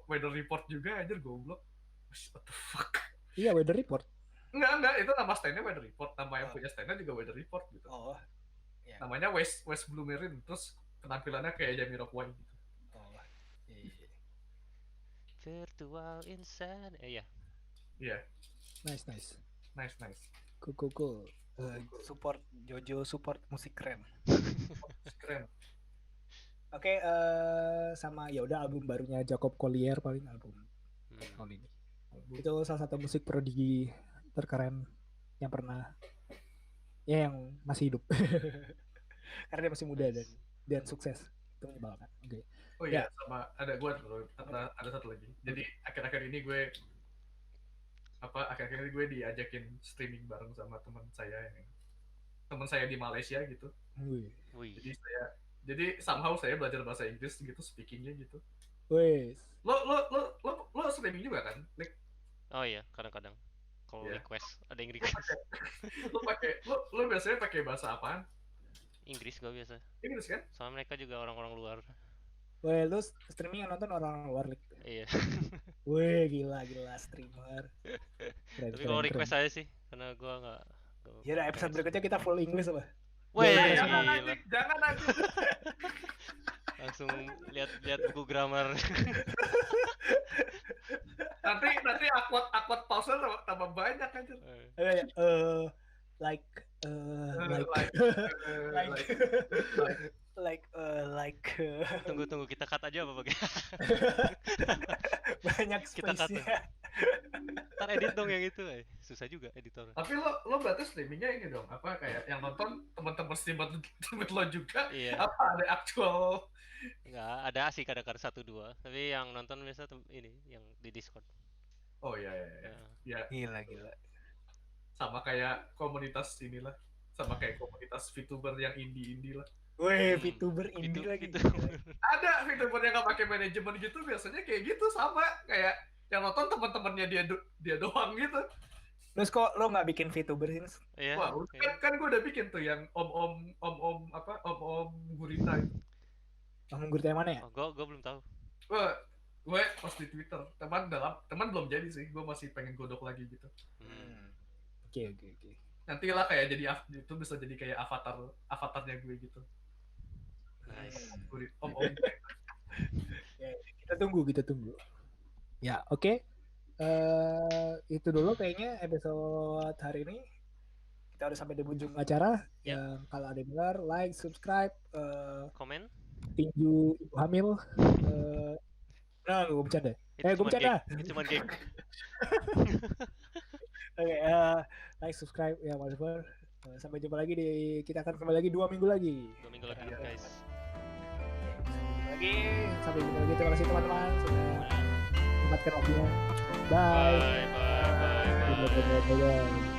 Weather Report juga anjir, goblok. What the fuck? Iya, Weather Report. Enggak, itu nama stand-nya Weather Report, nama yang punya stand-nya juga Weather Report gitu. Oh. Yeah. Namanya West Blue Marine, terus penampilannya kayak Jamiroquai gitu. Oh. Iya. Virtual Insane. Iya. Nice. Cool. Support Jojo, support musik keren. Oke, sama ya udah album barunya Jacob Collier paling album tahun ini. Itu salah satu musik prodigi terkeren yang pernah yang masih hidup. Karena dia masih muda dan sukses. Itu menyebalkan. Oke. Oh iya, sama ada satu lagi. Jadi akhir-akhir ini gue diajakin streaming bareng sama teman saya di Malaysia gitu. Wih. Jadi somehow saya belajar bahasa Inggris gitu, speakingnya gitu. Wih. Lo streaming juga kan, Nick? Oh iya, kadang-kadang. Kalau request, ada yang request. Lo biasanya pakai bahasa apaan? Inggris gue biasa. Inggris kan? Soalnya mereka juga orang-orang luar. Weh, lu streaming yang nonton orang luar, Lik? Iya. Weh, gila streamer. Tapi kalau request aja sih, karena gue nggak. Ya udah, episode berikutnya kita full English apa? Weh, jangan aja. Langsung lihat buku grammar. nanti akun pause tambah banyak aja. Like Tunggu kita cut aja apa bagaimana? Banyak space-nya. Ntar edit dong yang itu, susah juga editor. Tapi lo berarti streamingnya ini dong, apa kayak yang nonton teman-teman streamer lo juga? Iya. Apa ada actual? Enggak, ada sih kadang-kadang 1-2, tapi yang nonton biasa ini yang di Discord. Oh iya. Gila. Sama kayak komunitas inilah, sama kayak komunitas VTuber yang indie lah. Weh, VTuber indie lagi. Ada VTuber yang nggak pakai manajemen gitu, biasanya kayak gitu sama kayak yang nonton teman-temannya dia doang gitu. Terus kok lo nggak bikin VTuber sih? Iya. Wah, kan gue udah bikin tuh yang om gurita itu. Om gurita yang mana ya? Oh, gue belum tahu. Gue post di Twitter. Teman belum jadi sih, gue masih pengen godok lagi gitu. Oke. Nanti lah kayak jadi itu bisa jadi kayak avatarnya gue gitu. Nice. Om. Ya, kita tunggu. Ya, oke. Itu dulu kayaknya episode hari ini. Kita udah sampai di ujung acara. Yang kalau ada yang dengar, like, subscribe, komen, tinju ibu hamil. Nah, gue bercanda. Gue bercanda. Itu cuma gag. Oke, like, subscribe, ya whatever. Sampai jumpa lagi kita akan kembali lagi 2 minggu lagi. 2 minggu lagi, guys. Sampai jumpa lagi. Terima kasih teman-teman sudah menyempatkan waktunya. Bye. Bye. Bye.